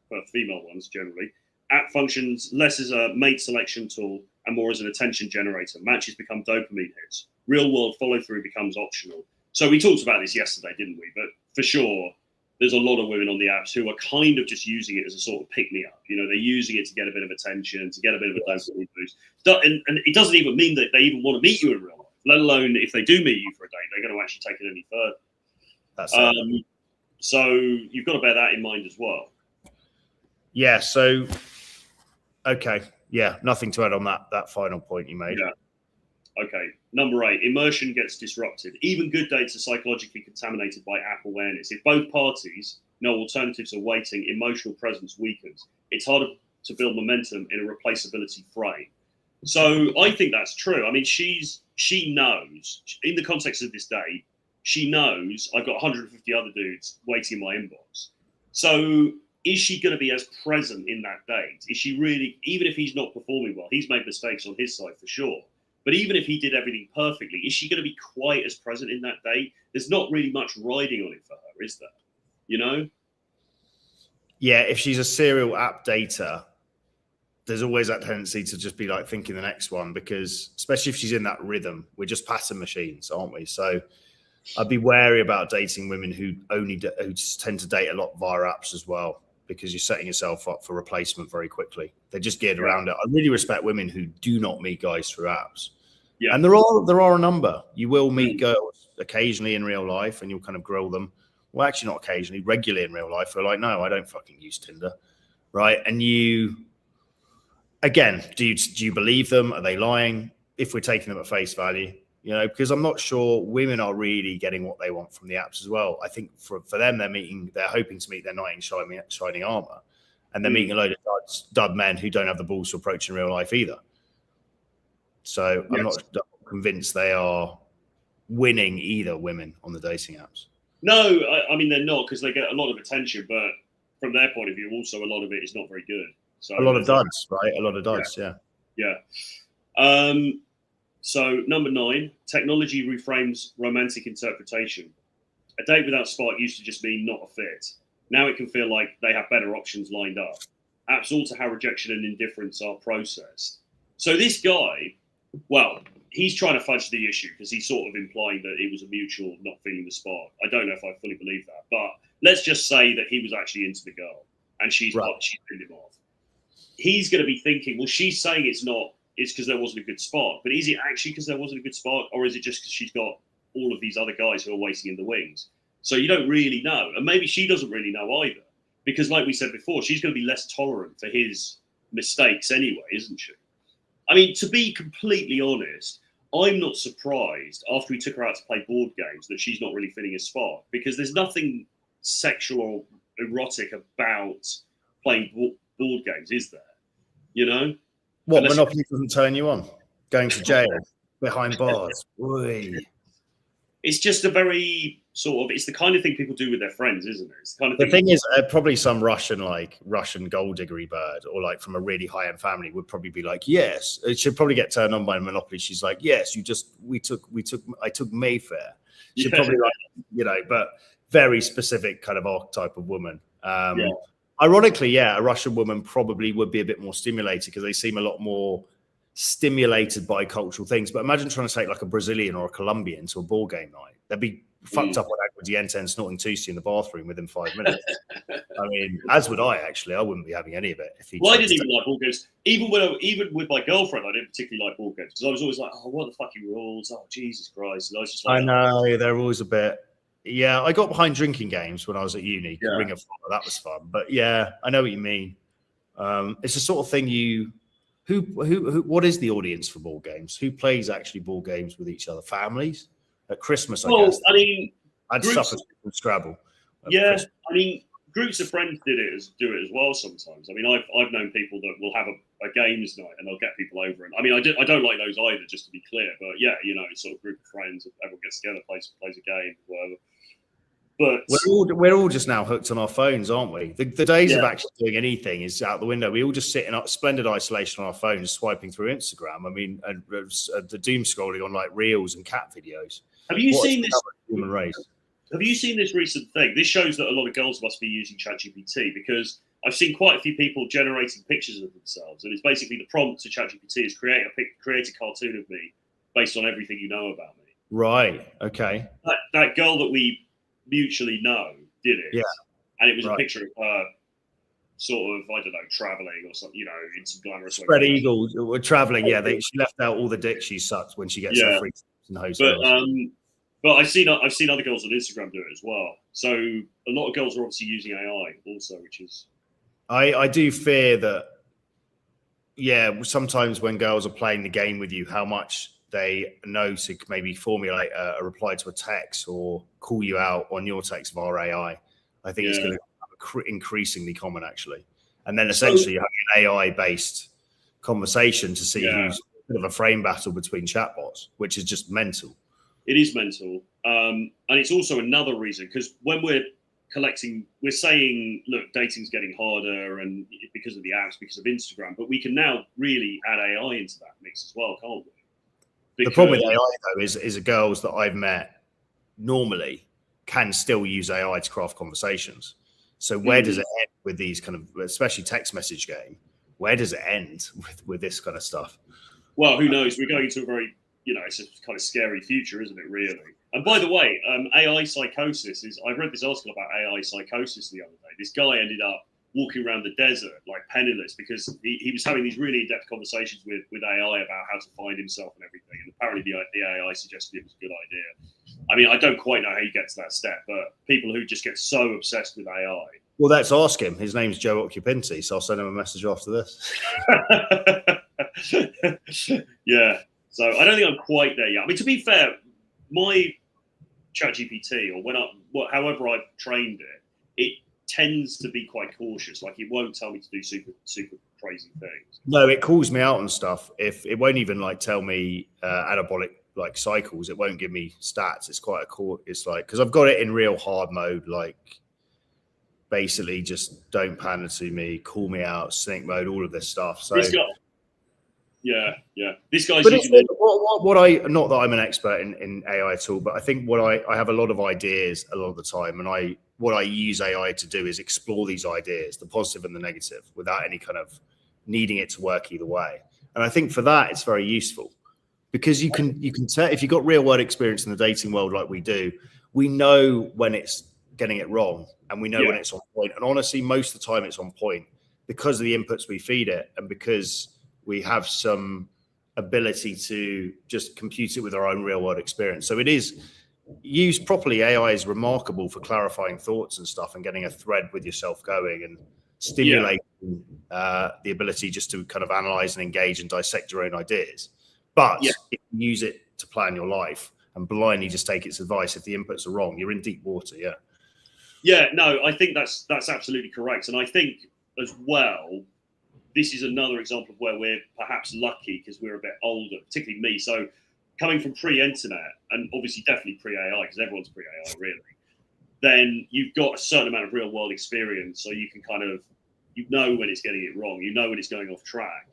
for female ones generally, app functions less as a mate selection tool and more as an attention generator. Matches become dopamine hits. Real world follow through becomes optional. So we talked about this yesterday, didn't we? But for sure, there's a lot of women on the apps who are kind of just using it as a sort of pick-me-up. You know, they're using it to get a bit of attention, to get a bit of a dopamine boost. And it doesn't even mean that they even want to meet you in real life, let alone if they do meet you for a date, they're going to actually take it any further. So you've got to bear that in mind as well. Yeah. So, okay. Yeah. Nothing to add on that final point you made. Yeah. Okay. Number 8, immersion gets disrupted. Even good dates are psychologically contaminated by app awareness. If both parties know alternatives are waiting, emotional presence weakens. It's harder to build momentum in a replaceability frame. So I think that's true. I mean, she knows, in the context of this date, she knows I've got 150 other dudes waiting in my inbox. So is she going to be as present in that date? Is she really, even if he's not performing well, he's made mistakes on his side for sure. But even if he did everything perfectly, is she going to be quite as present in that date? There's not really much riding on it for her, is there? You know? Yeah, if she's a serial app dater, there's always that tendency to just be like thinking the next one, because especially if she's in that rhythm, we're just pattern machines, aren't we? So I'd be wary about dating women who just tend to date a lot via apps as well, because you're setting yourself up for replacement very quickly. They're just geared around it. I really respect women who do not meet guys through apps. Yeah. And there are a number. You will meet girls occasionally in real life and you'll kind of grill them. Well, actually not occasionally, regularly in real life. They're like, no, I don't fucking use Tinder. Right. And again, do you believe them? Are they lying? If we're taking them at face value, you know, because I'm not sure women are really getting what they want from the apps as well. I think for them, they're hoping to meet their knight in shining armor, and they're meeting a load of dud men who don't have the balls to approach in real life either. So I'm not convinced they are winning either, women on the dating apps. No, I mean, they're not, because they get a lot of attention, but from their point of view, also a lot of it is not very good. So a lot of duds, right? A lot of duds, yeah. So number 9, technology reframes romantic interpretation. A date without spark used to just mean not a fit. Now it can feel like they have better options lined up. Apps alter how rejection and indifference are processed. So this guy, well, he's trying to fudge the issue because he's sort of implying that it was a mutual not feeling the spark. I don't know if I fully believe that, but let's just say that he was actually into the girl and she's pinned him off. He's going to be thinking, well, she's saying it's because there wasn't a good spark. But is it actually because there wasn't a good spark, or is it just because she's got all of these other guys who are waiting in the wings? So you don't really know. And maybe she doesn't really know either. Because like we said before, she's going to be less tolerant for his mistakes anyway, isn't she? I mean, to be completely honest, I'm not surprised after he took her out to play board games that she's not really feeling a spark, because there's nothing sexual or erotic about playing board games, is there? You know? What, Monopoly doesn't turn you on? Going to jail, behind bars. Boy. It's just a very sort of, it's the kind of thing people do with their friends, isn't it? It's the kind of thing is, probably some Russian gold diggery bird, or like from a really high-end family would probably be like, yes, it should probably get turned on by Monopoly. She's like, yes, I took Mayfair. She'd probably like, you know, but very specific kind of archetype of woman. Ironically, a Russian woman probably would be a bit more stimulated because they seem a lot more stimulated by cultural things. But imagine trying to take like a Brazilian or a Colombian to a ball game night. They'd be fucked up on Aguardiente and snorting Tusi in the bathroom within 5 minutes. I mean, as would I, actually. I wouldn't be having any of it. I didn't even like ball games. Even with my girlfriend, I didn't particularly like ball games because I was always like, oh, what are the fucking rules? Oh, Jesus Christ. And I was just like, I know, they're always a bit... Yeah, I got behind drinking games when I was at uni. Ring of Fire, that was fun. But yeah, I know what you mean. It's the sort of thing what is the audience for ball games? Who plays actually ball games with each other? Families? At Christmas, I guess. I mean, I'd suffer from Scrabble. Yeah, I mean, groups of friends do it as well sometimes. I mean, I've known people that will have a games night and they'll get people over. And I mean, I don't like those either, just to be clear. But yeah, you know, sort of group of friends, everyone gets together, plays a game, whatever. But we're all just now hooked on our phones, aren't we? The days of actually doing anything is out the window. We all just sit in splendid isolation on our phones, swiping through Instagram. I mean, and the doom scrolling on like reels and cat videos. Have you seen this? Human race. have you seen this recent thing? This shows that a lot of girls must be using ChatGPT, because I've seen quite a few people generating pictures of themselves, and it's basically the prompt to ChatGPT is create a cartoon of me based on everything you know about me. Right. Okay. That girl that we mutually know did it. Yeah. And it was a picture of her sort of, I don't know, traveling or something, in some glamorous way. Spread eagle, we're traveling. Yeah, she left out all the dick she sucks when she gets her free in the hotels. But I've seen other girls on Instagram do it as well. So a lot of girls are obviously using AI also, which is. I do fear that. Yeah, sometimes when girls are playing the game with you, how much they know to maybe formulate a reply to a text or call you out on your text via AI. I think it's going to become increasingly common, actually. And then essentially you have an AI-based conversation to see who's a bit of a frame battle between chatbots, which is just mental. It is mental. And it's also another reason, because when we're saying, look, dating's getting harder and because of the apps, because of Instagram, but we can now really add AI into that mix as well, can't we? Because the problem with AI, though, is the girls that I've met normally can still use AI to craft conversations. So where does it end with these kind of, especially text message game? Where does it end with this kind of stuff? Well, who knows? We're going to a very, it's a kind of scary future, isn't it, really? And by the way, AI psychosis is, I read this article about AI psychosis the other day. This guy ended up walking around the desert like penniless because he was having these really in-depth conversations with AI about how to find himself and everything. And apparently the AI suggested it was a good idea. I mean, I don't quite know how you get to that step, but people who just get so obsessed with AI. Well, let's ask him. His name's Joe Occupinti, so I'll send him a message after this. Yeah. So I don't think I'm quite there yet. I mean, to be fair, my ChatGPT however I've trained it tends to be quite cautious. Like it won't tell me to do super crazy things. No, it calls me out on stuff. If it won't even tell me anabolic cycles, it won't give me stats. It's quite it's because I've got it in real hard mode, basically just don't pander to me, call me out, snake mode, all of this stuff. So this guy's but using what I, not that I'm an expert in AI at all, but I think I have a lot of ideas a lot of the time, and what I use AI to do is explore these ideas, the positive and the negative, without any kind of needing it to work either way. And I think for that, it's very useful because you can tell, if you've got real world experience in the dating world like we do, we know when it's getting it wrong and we know when it's on point. And honestly, most of the time it's on point because of the inputs we feed it and because we have some ability to just compute it with our own real world experience. So it is used properly. AI is remarkable for clarifying thoughts and stuff and getting a thread with yourself going and stimulating the ability just to kind of analyze and engage and dissect your own ideas. But if you use it to plan your life and blindly just take its advice, if the inputs are wrong, you're in deep water. Yeah, no, I think that's absolutely correct. And I think as well, this is another example of where we're perhaps lucky because we're a bit older, particularly me. So coming from pre-internet and obviously definitely pre-AI, because everyone's pre-AI really, then you've got a certain amount of real world experience. So you can when it's getting it wrong, when it's going off track.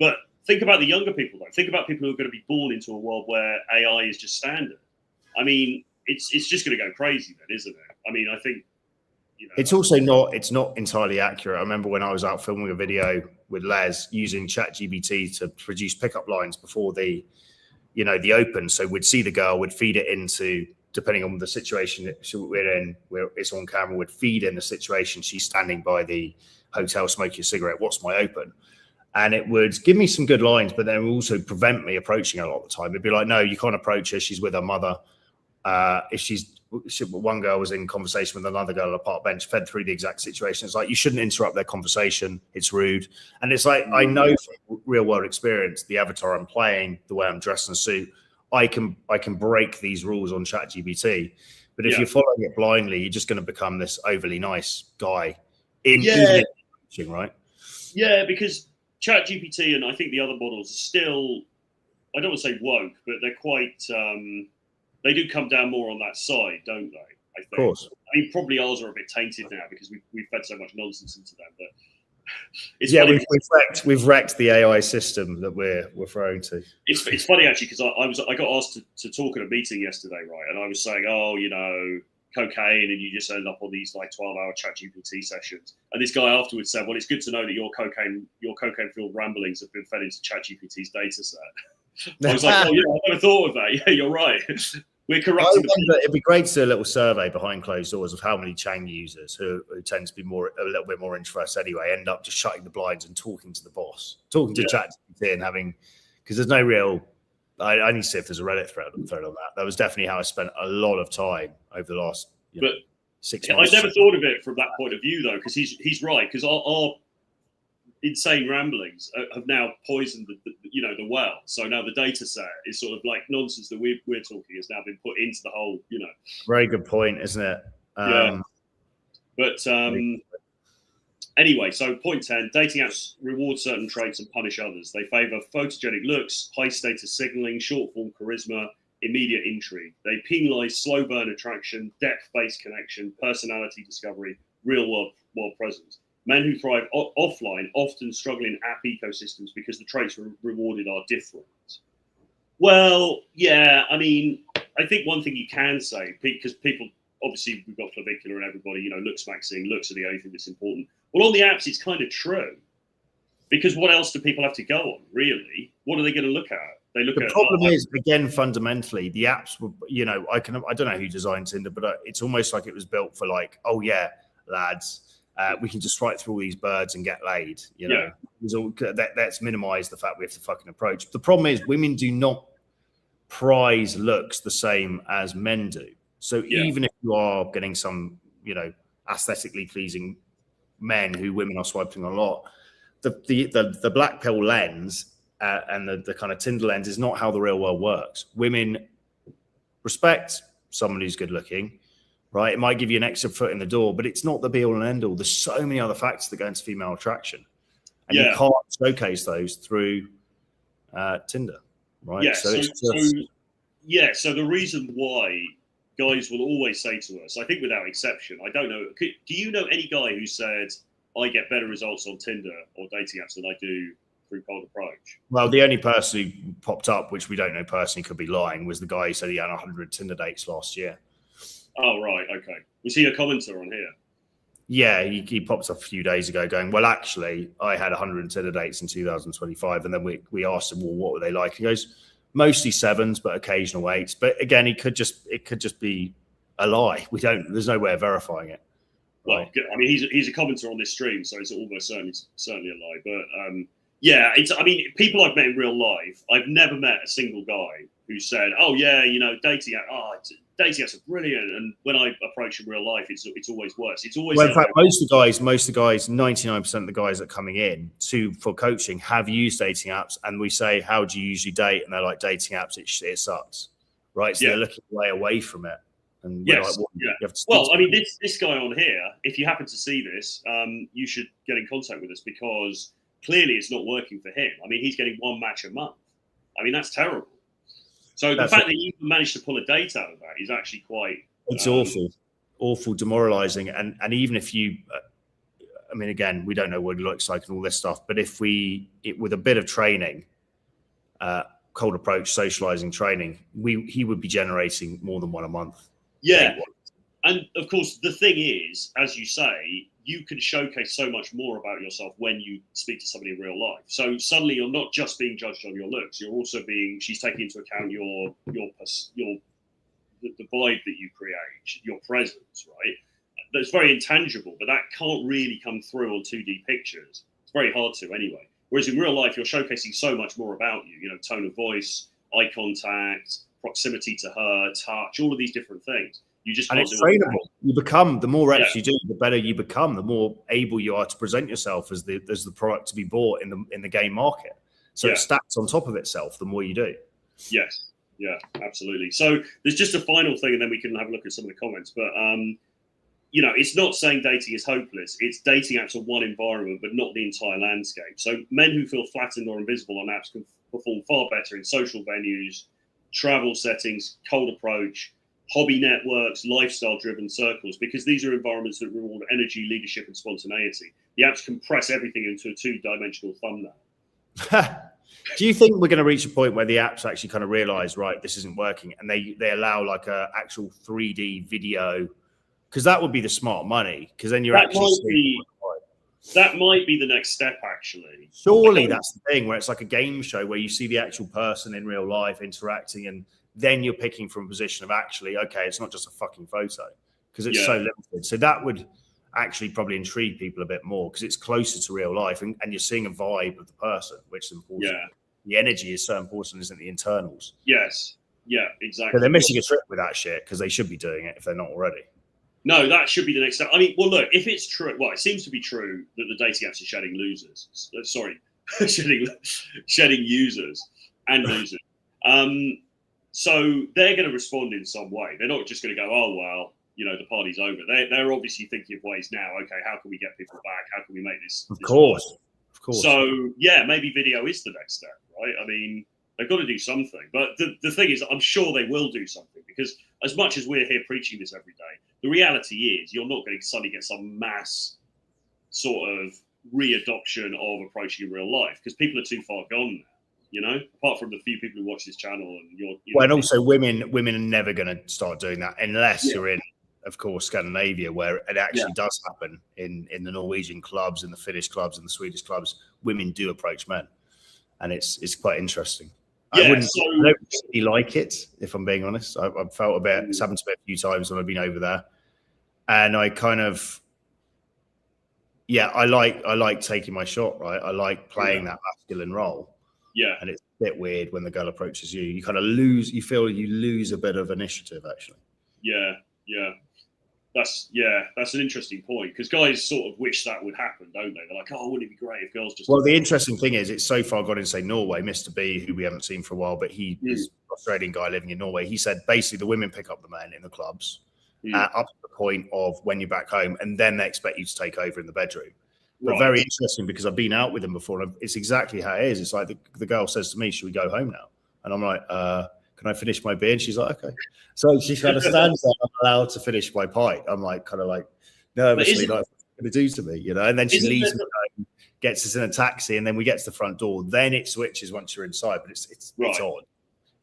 But think about the younger people though. Think about people who are going to be born into a world where AI is just standard. I mean, it's just going to go crazy then, isn't it? I mean, I think, it's also it's not entirely accurate. I remember when I was out filming a video with Les using ChatGPT to produce pickup lines before the open. So we'd see the girl, would feed it into, depending on the situation we're in, where it's on camera, would feed in the situation. She's standing by the hotel smoking a cigarette. What's my open? And it would give me some good lines, but then it would also prevent me approaching her a lot of the time. It'd be like, no, you can't approach her. She's with her mother. One girl was in conversation with another girl on a park bench, fed through the exact situation. It's like, you shouldn't interrupt their conversation. It's rude. And it's like, I know from real world experience, the avatar I'm playing, the way I'm dressed in a suit, I can break these rules on ChatGPT. But if you're following it blindly, you're just going to become this overly nice guy right? Yeah, because ChatGPT and I think the other models are still, I don't want to say woke, but they're quite, they do come down more on that side, don't they? I think. Of course. I mean, probably ours are a bit tainted now because we've fed so much nonsense into them. But it's we've wrecked the AI system that we're referring to. It's funny actually because I got asked to talk at a meeting yesterday, right? And I was saying, cocaine and you just end up on these like 12-hour ChatGPT sessions. And this guy afterwards said, well, it's good to know that your cocaine-filled ramblings have been fed into ChatGPT's data set. I was like, oh yeah, I never thought of that. Yeah, you're right. We're corrupting. It'd be great to do a little survey behind closed doors of how many Chang users who tend to be a little bit more introverts anyway, end up just shutting the blinds and talking to the boss, talking to ChatGPT and having, because there's no real. I need to see if there's a Reddit thread on that. That was definitely how I spent a lot of time over the last 6 months. I never thought of it from that point of view though, because he's right. Because our insane ramblings have now poisoned the well. So now the data set is sort of like nonsense that we're talking has now been put into the whole, Very good point, isn't it? But anyway, so point 10, dating apps reward certain traits and punish others. They favor photogenic looks, high status signaling, short form charisma, immediate intrigue. They penalize slow burn attraction, depth-based connection, personality discovery, real world presence. Men who thrive offline often struggle in app ecosystems because the traits rewarded are different. Well, yeah, I mean, I think one thing you can say, because people, obviously we've got Clavicular and everybody, looks maxing, looks are the only thing that's important. Well, on the apps, it's kind of true. Because what else do people have to go on, really? What are they going to look at? They look at. The problem is, again, fundamentally, the apps were, I don't know who designed Tinder, but it's almost like it was built for like, oh yeah, lads, we can just write through all these birds and get laid. That's minimized the fact we have to fucking approach. The problem is, women do not prize looks the same as men do. So even if you are getting some, aesthetically pleasing men who women are swiping a lot, the black pill lens and the kind of Tinder lens is not how the real world works. Women respect someone who's good looking, right? It might give you an extra foot in the door, but it's not the be all and end all. There's so many other factors that go into female attraction, and you can't showcase those through Tinder, right? Yeah. So the reason why guys will always say to us, I think without exception, I don't know, do you know any guy who said, I get better results on Tinder or dating apps than I do through Cold Approach? Well, the only person who popped up, which we don't know personally, could be lying, was the guy who said he had 100 Tinder dates last year. Oh, right. Okay. Was he a commenter on here? Yeah, he popped up a few days ago going, well, actually, I had 100 Tinder dates in 2025. And then we asked him, well, what were they like? He goes, mostly 7s, but occasional 8s. But again, it could just be a lie. There's no way of verifying it. Well, right. I mean, he's a commenter on this stream, so it's almost certainly a lie. But people I've met in real life, I've never met a single guy who said, "Oh yeah, dating apps are brilliant," and when I approach in real life, it's always worse. It's always. Well, in fact, most of the guys, 99% of the guys that are coming in for coaching have used dating apps, and we say, "How do you usually date?" And they're like, "Dating apps, it sucks," right? So they're looking away from it. And yes, well, I mean, this guy on here, if you happen to see this, you should get in contact with us because clearly it's not working for him. I mean, he's getting 1 match a month. I mean, that's terrible. So the fact that you managed to pull a date out of that is actually quite... It's awful, demoralizing. And even if you... I mean, again, we don't know what it looks like and all this stuff, but with a bit of training, Cold Approach, socializing training, he would be generating more than 1 a month. Yeah. And of course, the thing is, as you say, you can showcase so much more about yourself when you speak to somebody in real life. So suddenly you're not just being judged on your looks. You're also she's taking into account the vibe that you create, your presence, right? That's very intangible, but that can't really come through on 2D pictures. It's very hard to anyway. Whereas in real life, you're showcasing so much more about you, tone of voice, eye contact, proximity to her, touch, all of these different things. You just and it's trainable. You become, the more reps you do, the better you become, the more able you are to present yourself as the product to be bought in the game market. So it stacks on top of itself the more you do. Yes. Yeah, absolutely. So there's just a final thing, and then we can have a look at some of the comments. But it's not saying dating is hopeless. It's dating apps are one environment, but not the entire landscape. So men who feel flattened or invisible on apps can perform far better in social venues, travel settings, Cold Approach, hobby networks, lifestyle-driven circles, because these are environments that reward energy, leadership, and spontaneity. The apps compress everything into a 2-dimensional thumbnail. Do you think we're going to reach a point where the apps actually kind of realize, right, this isn't working, and they allow like a actual 3D video because that would be the smart money. Because then you're that might be the next step, actually. Surely that's the thing, where it's like a game show where you see the actual person in real life interacting, and then you're picking from a position of actually, okay, it's not just a fucking photo, because it's so limited. So that would actually probably intrigue people a bit more, because it's closer to real life, and you're seeing a vibe of the person, which is important. Yeah. The energy is so important, isn't it? The internals. Yes. Yeah, exactly. But they're missing a trick with that shit, because they should be doing it if they're not already. No, that should be the next step. I mean, well, look, if it's true, well, it seems to be true that the dating apps are shedding losers. Sorry, shedding users and losers. So they're going to respond in some way. They're not just going to go, oh, well, the party's over. They're obviously thinking of ways now. Okay, how can we get people back? How can we make this? Of course. So yeah, maybe video is the next step, right? I mean, they've got to do something. But the thing is, I'm sure they will do something, because as much as we're here preaching this every day, the reality is you're not going to suddenly get some mass sort of readoption of approaching in real life, because people are too far gone now, apart from the few people who watch this channel. And and also women are never going to start doing that unless you're in, of course, Scandinavia, where it actually does happen in the Norwegian clubs, in the Finnish clubs, and the Swedish clubs. Women do approach men, and it's quite interesting. I don't really like it, if I'm being honest. I've felt a bit. It's happened to me a few times when I've been over there, and I kind of, I like taking my shot, right? I like playing that masculine role. Yeah, and it's a bit weird when the girl approaches you. You kind of lose. You feel you lose a bit of initiative, actually. Yeah. That's an interesting point, because guys sort of wish that would happen, don't they? They're like, oh, wouldn't it be great if girls just... Well, the interesting thing is, it's so far gone in, say, Norway. Mr. B, who we haven't seen for a while, but he is an Australian guy living in Norway. He said basically the women pick up the men in the clubs up to the point of when you're back home, and then they expect you to take over in the bedroom. But very interesting, because I've been out with them before, and it's exactly how it is. It's like the girl says to me, should we go home now? And I'm like, can I finish my beer? And she's like, okay. So she kind of stands there, I'm allowed to finish my pint. I'm like, kind of like nervously, like, what's it going to do to me, And then she leaves me home, gets us in a taxi, and then we get to the front door. Then it switches once you're inside, but it's odd.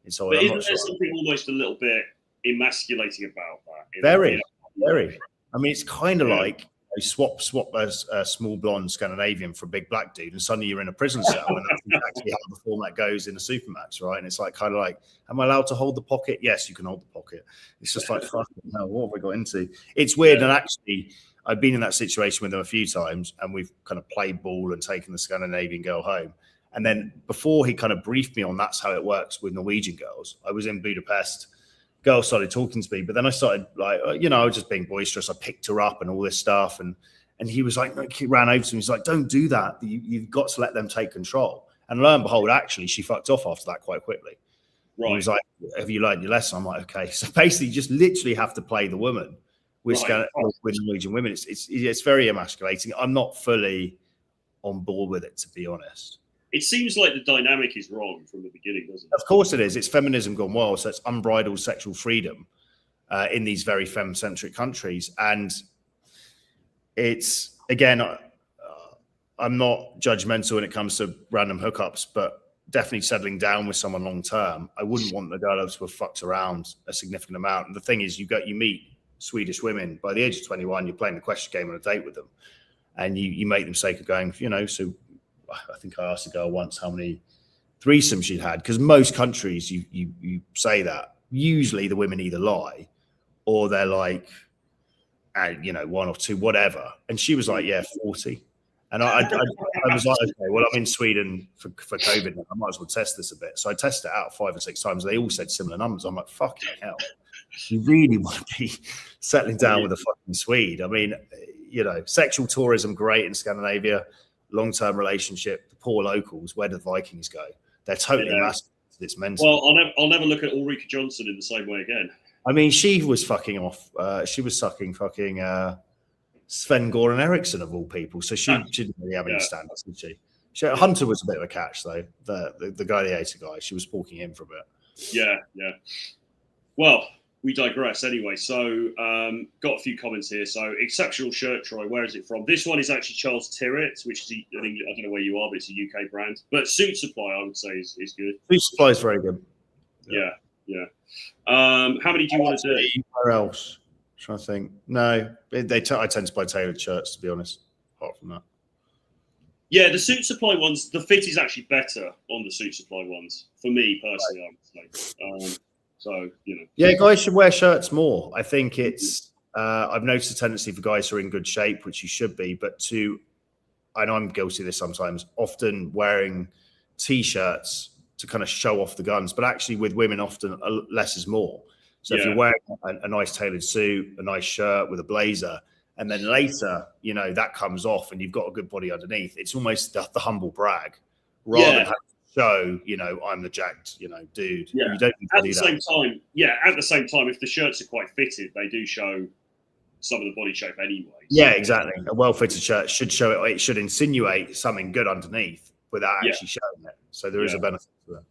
It's odd. But isn't there something almost a little bit emasculating about that? Very. I mean, it's kind of like swap a small blonde Scandinavian for a big black dude, and suddenly you're in a prison cell, and that's exactly how the format goes in a Supermax, right? And it's like kind of like, am I allowed to hold the pocket? Yes, you can hold the pocket. It's just like, fucking hell, what have I got into? It's weird, and actually, I've been in that situation with them a few times, and we've kind of played ball and taken the Scandinavian girl home. And then before he kind of briefed me on that's how it works with Norwegian girls, I was in Budapest. Girl started talking to me, but then I started like, I was just being boisterous. I picked her up and all this stuff, and he was like, he ran over to me. He's like, "Don't do that. You've got to let them take control." And lo and behold, actually, she fucked off after that quite quickly. Right. He was like, "Have you learned your lesson?" I'm like, "Okay." So basically, you just literally have to play the woman with Norwegian women. It's very emasculating. I'm not fully on board with it, to be honest. It seems like the dynamic is wrong from the beginning, doesn't it? Of course it is. It's feminism gone wild. So it's unbridled sexual freedom in these very femme-centric countries. And it's, again, I'm not judgmental when it comes to random hookups, but definitely settling down with someone long term. I wouldn't want the girl to have fucked around a significant amount. And the thing is, you meet Swedish women by the age of 21, you're playing the question game on a date with them. And you make the mistake of going, so I think I asked a girl once how many threesomes she'd had, because most countries you say that. Usually the women either lie or they're like, one or two, whatever. And she was like, 40. And I was like, okay, well, I'm in Sweden for COVID now. I might as well test this a bit. So I tested it out 5 or 6 times. They all said similar numbers. I'm like, fucking hell. You really want to be settling down with a fucking Swede. I mean, sexual tourism, great in Scandinavia. Long-term relationship, the poor locals, where do the Vikings go? They're totally massive. It's mental. Well, I'll never look at Ulrika Johnson in the same way again. I mean, she was fucking off. She was sucking fucking Sven-Goran Eriksson of all people. So she didn't really have any standards, did she? Hunter was a bit of a catch, though. The guy, the ATA guy, she was stalking him for a bit. Yeah. Well, we digress anyway. So got a few comments here. So exceptional shirt, Troy. Where is it from? This one is actually Charles Tyrrett, which is, I don't know where you are, but it's a UK brand. But Suit Supply, I would say, is good. Suit Supply is very good. Yeah. How many do you want to do? Where else? Trying to think. No, I tend to buy tailored shirts, to be honest. Apart from that. Yeah, the Suit Supply ones, the fit is actually better on the Suit Supply ones for me personally. I would say. So Yeah, guys should wear shirts more. I think it's. I've noticed a tendency for guys who are in good shape, which you should be, but I know I'm guilty of this sometimes. Often wearing t-shirts to kind of show off the guns, but actually with women, often less is more. So if you're wearing a nice tailored suit, a nice shirt with a blazer, and then later, that comes off and you've got a good body underneath, it's almost the humble brag rather than having to show, I'm the jacked, dude. Yeah. You don't need to at the same time, if the shirts are quite fitted, they do show some of the body shape anyway. Yeah, exactly. A well-fitted shirt should show it. It should insinuate something good underneath without actually showing it. So there is a benefit to that.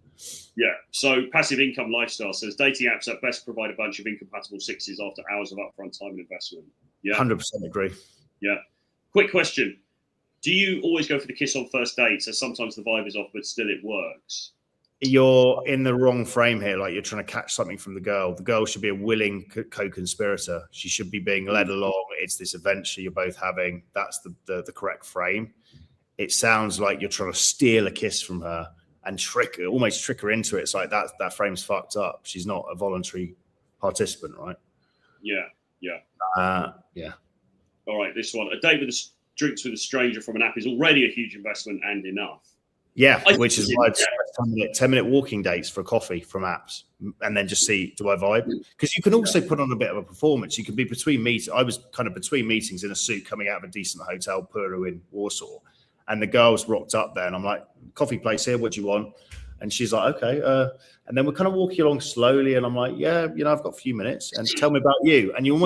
Yeah. So Passive Income Lifestyle says dating apps at best provide a bunch of incompatible sixes after hours of upfront time and investment. Yeah. 100% agree. Yeah. Quick question. Do you always go for the kiss on first dates? As sometimes the vibe is off, but still it works? You're in the wrong frame here. Like, you're trying to catch something from the girl. The girl should be a willing co-conspirator. She should be being led along. It's this adventure you're both having. That's the correct frame. It sounds like you're trying to steal a kiss from her and almost trick her into it. It's like that frame's fucked up. She's not a voluntary participant, right? Yeah. Yeah. All right, this one. A date with drinks with a stranger from an app is already a huge investment and enough. Yeah, which is why I'd 10-minute walking dates for coffee from apps, and then just see, do I vibe? Because you can also put on a bit of a performance. You can be between meetings. I was kind of between meetings in a suit coming out of a decent hotel, Puru in Warsaw, and the girls rocked up there, and I'm like, coffee place here, what do you want? And she's like, okay. And then we're kind of walking along slowly, and I'm like, yeah, I've got a few minutes, and tell me about you. And you're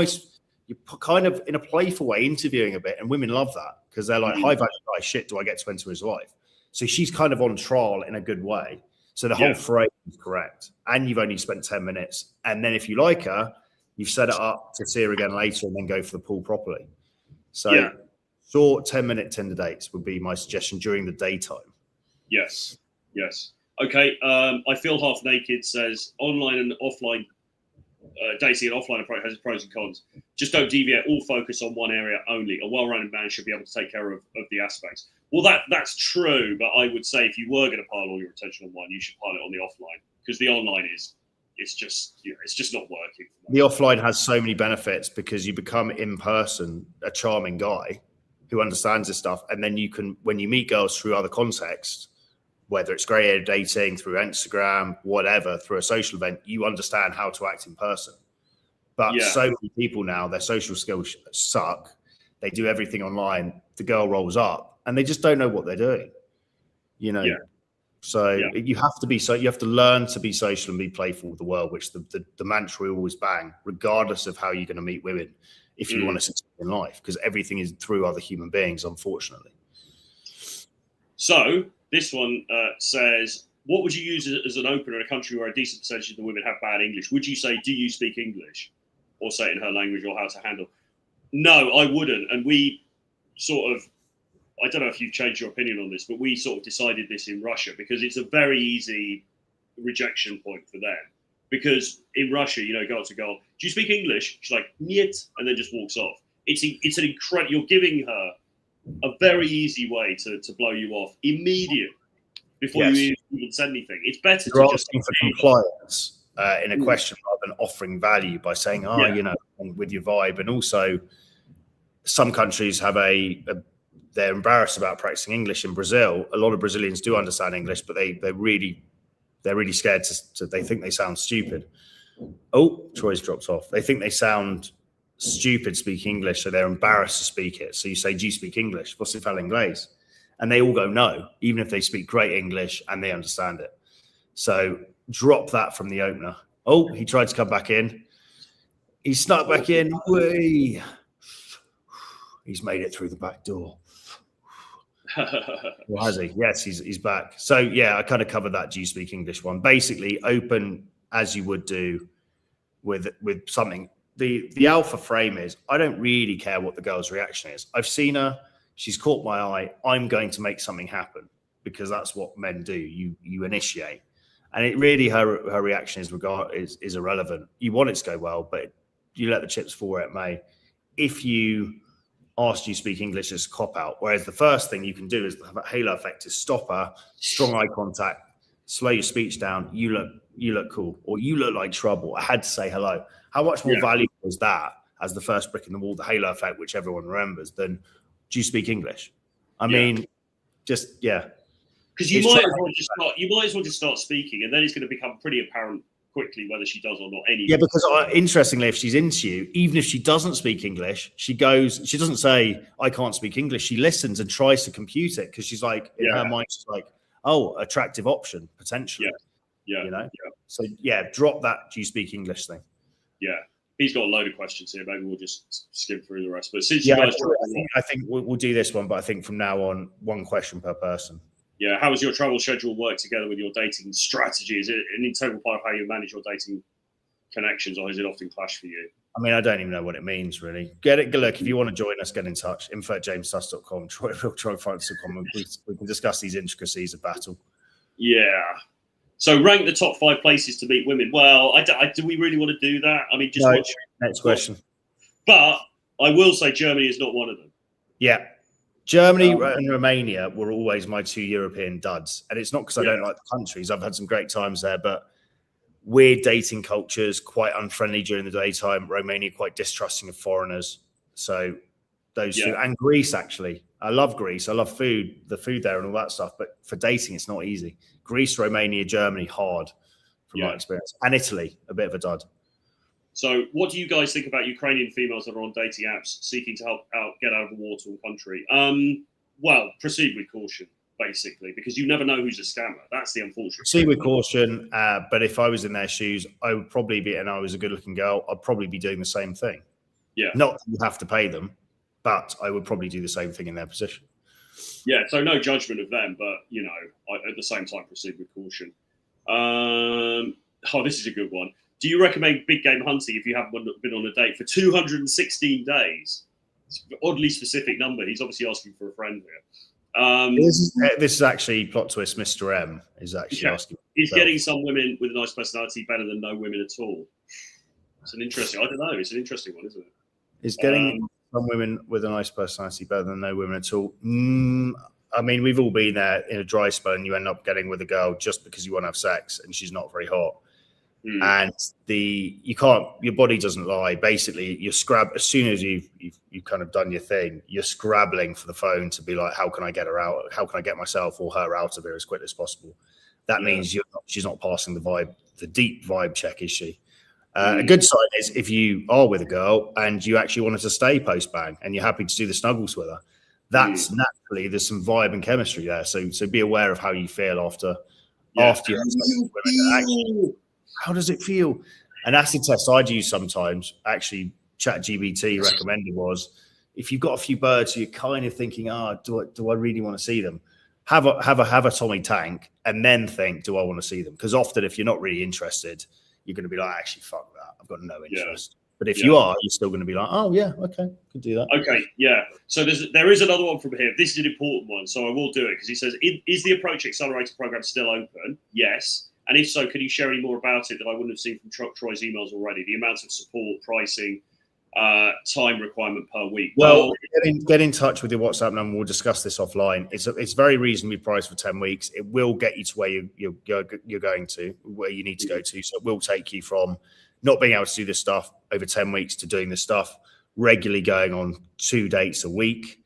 kind of in a playful way interviewing a bit, and women love that because they're like, high value guy, shit, do I get to enter his life? So she's kind of on trial in a good way. So the whole frame is correct. And you've only spent 10 minutes. And then if you like her, you've set it up to see her again later and then go for the pool properly. So short 10-minute Tinder dates would be my suggestion during the daytime. Yes. Okay. I Feel Half Naked says online and offline dating and offline approach has its pros and cons. Just don't deviate. All focus on one area only. A well-rounded man should be able to take care of the aspects. Well, that's true, but I would say if you were going to pile all your attention on one, you should pile it on the offline, because the online it's just not working. The offline has so many benefits because you become in person a charming guy who understands this stuff, and then you can, when you meet girls through other contexts, whether it's grey area dating, through Instagram, whatever, through a social event, you understand how to act in person. But so many people now, their social skills suck. They do everything online. The girl rolls up and they just don't know what they're doing, So you have to learn to be social and be playful with the world, which the mantra we always bang, regardless of how you're going to meet women, if you want to succeed in life, because everything is through other human beings, unfortunately. So this one says, what would you use as an opener in a country where a decent percentage of the women have bad English? Would you say, do you speak English? Or say it in her language, or how to handle? No, I wouldn't. And we sort of, I don't know if you've changed your opinion on this, but we sort of decided this in Russia because it's a very easy rejection point for them. Because in Russia, go up to girl, do you speak English? She's like, niet, and then just walks off. It's an incredible, you're giving her a very easy way to blow you off immediately before you even said anything. It's better You're to just asking for compliance in a question rather than offering value by saying, with your vibe. And also, some countries have they're embarrassed about practicing English. In Brazil, a lot of Brazilians do understand English, but they're really scared they think they sound stupid. Oh, Troy's dropped off. They think they sound stupid speaking English, so they're embarrassed to speak it. So you say, do you speak English? Você fala inglês? And they all go no, even if they speak great English and they understand it. So drop that from the opener. Oh, he tried to come back in. He snuck back in. Whee! He's made it through the back door. Or has he? Yes, he's back. So I kind of covered that do you speak English one. Basically, open as you would do with something. The alpha frame is, I don't really care what the girl's reaction is. I've seen her. She's caught my eye. I'm going to make something happen, because that's what men do. You initiate. And it really, her reaction is irrelevant. You want it to go well, but you let the chips fall where it may. If you ask, do you speak English, it's a cop out. Whereas the first thing you can do is have a halo effect is stop her, strong eye contact, slow your speech down. You look cool, or you look like trouble. I had to say hello. How much more valuable is that as the first brick in the wall, the halo effect, which everyone remembers, than do you speak English? I mean, just because you might as well just start speaking, and then it's going to become pretty apparent quickly whether she does or not. Anyway. Yeah, because interestingly, if she's into you, even if she doesn't speak English, she doesn't say, I can't speak English. She listens and tries to compute it because she's like, in her mind, she's like, oh, attractive option, potentially. Yeah. You know? Yeah. So, drop that do you speak English thing. Yeah. He's got a load of questions here. Maybe we'll just skim through the rest. But since you guys... I think we'll do this one, but I think from now on, one question per person. Yeah, how does your travel schedule work together with your dating strategy? Is it an integral part of how you manage your dating connections, or is it often clash for you? I mean, I don't even know what it means, really. Look, if you want to join us, get in touch. info@jamestuss.com, troyfrantz.com. We can discuss these intricacies of battle. Yeah. So rank the top 5 places to meet women. Well, do we really want to do that? I mean, Next question. But I will say Germany is not one of them. Yeah. Germany and Romania were always my 2 European duds. And it's not because I don't like the countries. I've had some great times there, but weird dating cultures, quite unfriendly during the daytime. Romania, quite distrusting of foreigners. So those two. And Greece, actually. I love Greece. I love the food there and all that stuff. But for dating, it's not easy. Greece, Romania, Germany, hard from my experience. And Italy, a bit of a dud. So what do you guys think about Ukrainian females that are on dating apps seeking to get out of a war-torn country? Well, proceed with caution, basically, because you never know who's a scammer. That's the unfortunate Proceed with caution, but if I was in their shoes, I would probably be, and I was a good-looking girl, I'd probably be doing the same thing. Yeah. Not that you have to pay them, but I would probably do the same thing in their position. Yeah, so no judgment of them, but, at the same time, proceed with caution. This is a good one. Do you recommend big game hunting if you haven't been on a date for 216 days? It's an oddly specific number. He's obviously asking for a friend here. This is actually plot twist. Mr. M is actually asking. He's getting some women with a nice personality better than no women at all. It's an interesting one, isn't it? Is getting some women with a nice personality better than no women at all? I mean, we've all been there in a dry spell and you end up getting with a girl just because you want to have sex and she's not very hot. And your body doesn't lie. Basically, you as soon as you've kind of done your thing, you're scrabbling for the phone to be like, how can I get her out? How can I get myself or her out of here as quickly as possible? That means she's not passing the deep vibe check, is she? A good sign is if you are with a girl and you actually wanted to stay post bang and you're happy to do the snuggles with her. That's naturally, there's some vibe and chemistry there. So be aware of how you feel after you. How does it feel? An acid test I'd use sometimes, actually ChatGPT recommended, was if you've got a few birds who you're kind of thinking, do I really want to see them? Have a Tommy tank and then think, do I want to see them? Because often if you're not really interested, you're going to be like, actually, fuck that. I've got no interest. Yeah. But if you are, you're still going to be like, oh, yeah, okay, could do that. Okay, yeah. So there is another one from here. This is an important one, so I will do it because he says, is the Approach Accelerator program still open? Yes. And if so, can you share any more about it that I wouldn't have seen from Troy's emails already? The amount of support, pricing, time requirement per week. Well, get in touch with your WhatsApp number. We'll discuss this offline. It's very reasonably priced for 10 weeks. It will get you to where you're going to, where you need to go to. So it will take you from not being able to do this stuff over 10 weeks to doing this stuff regularly, going on 2 dates a week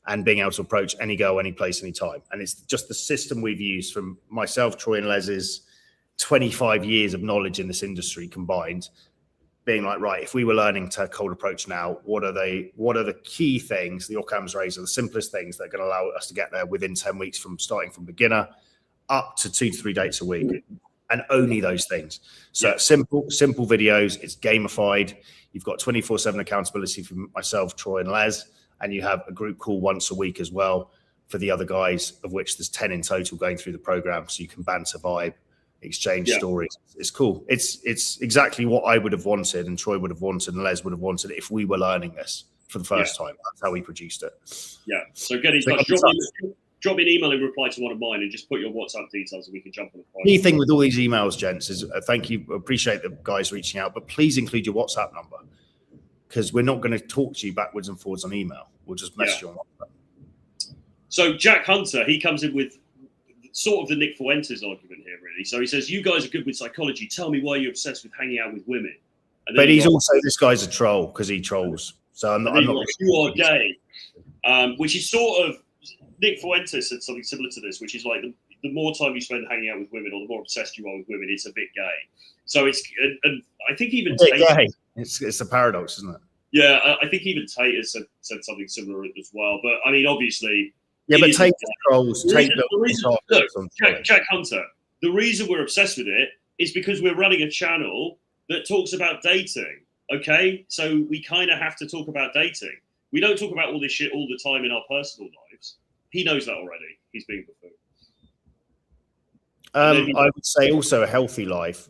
and being able to approach any girl, any place, any time. And it's just the system we've used from myself, Troy, and Les's 25 years of knowledge in this industry combined, being like, right, if we were learning to cold approach now, what are the key things, the Occam's razor, the simplest things that are going to allow us to get there within 10 weeks from starting from beginner up to 2 to 3 dates a week, and only those things. So simple videos, it's gamified. You've got 24/7 accountability from myself, Troy, and Les, and you have a group call once a week as well for the other guys, of which there's 10 in total going through the program, so you can banter, vibe, exchange stories. It's cool. It's exactly what I would have wanted and Troy would have wanted and Les would have wanted if we were learning this for the first time. That's how we produced it. Yeah. So get in touch. Drop me an email in reply to one of mine and just put your WhatsApp details and we can jump on the phone. Key thing with all these emails, gents, is thank you. Appreciate the guys reaching out, but please include your WhatsApp number. because we're not going to talk to you backwards and forwards on email. We'll just message you on WhatsApp. So Jack Hunter, he comes in with sort of the Nick Fuentes argument here, really. So he says, you guys are good with psychology. Tell me why you're obsessed with hanging out with women. But he's also, this guy's a troll because he trolls. So I'm not you are gay. Which is sort of, Nick Fuentes said something similar to this, which is like the more time you spend hanging out with women or the more obsessed you are with women, it's a bit gay. So it's, and I think even Tate, it's a paradox, isn't it? Yeah, I think even Tate has said something similar as well. But I mean, obviously, yeah, but Tate trolls. Look, Jack Hunter. The reason we're obsessed with it is because we're running a channel that talks about dating. Okay, so we kind of have to talk about dating. We don't talk about all this shit all the time in our personal lives. He knows that already. He's being buffoon. I would say also a healthy life.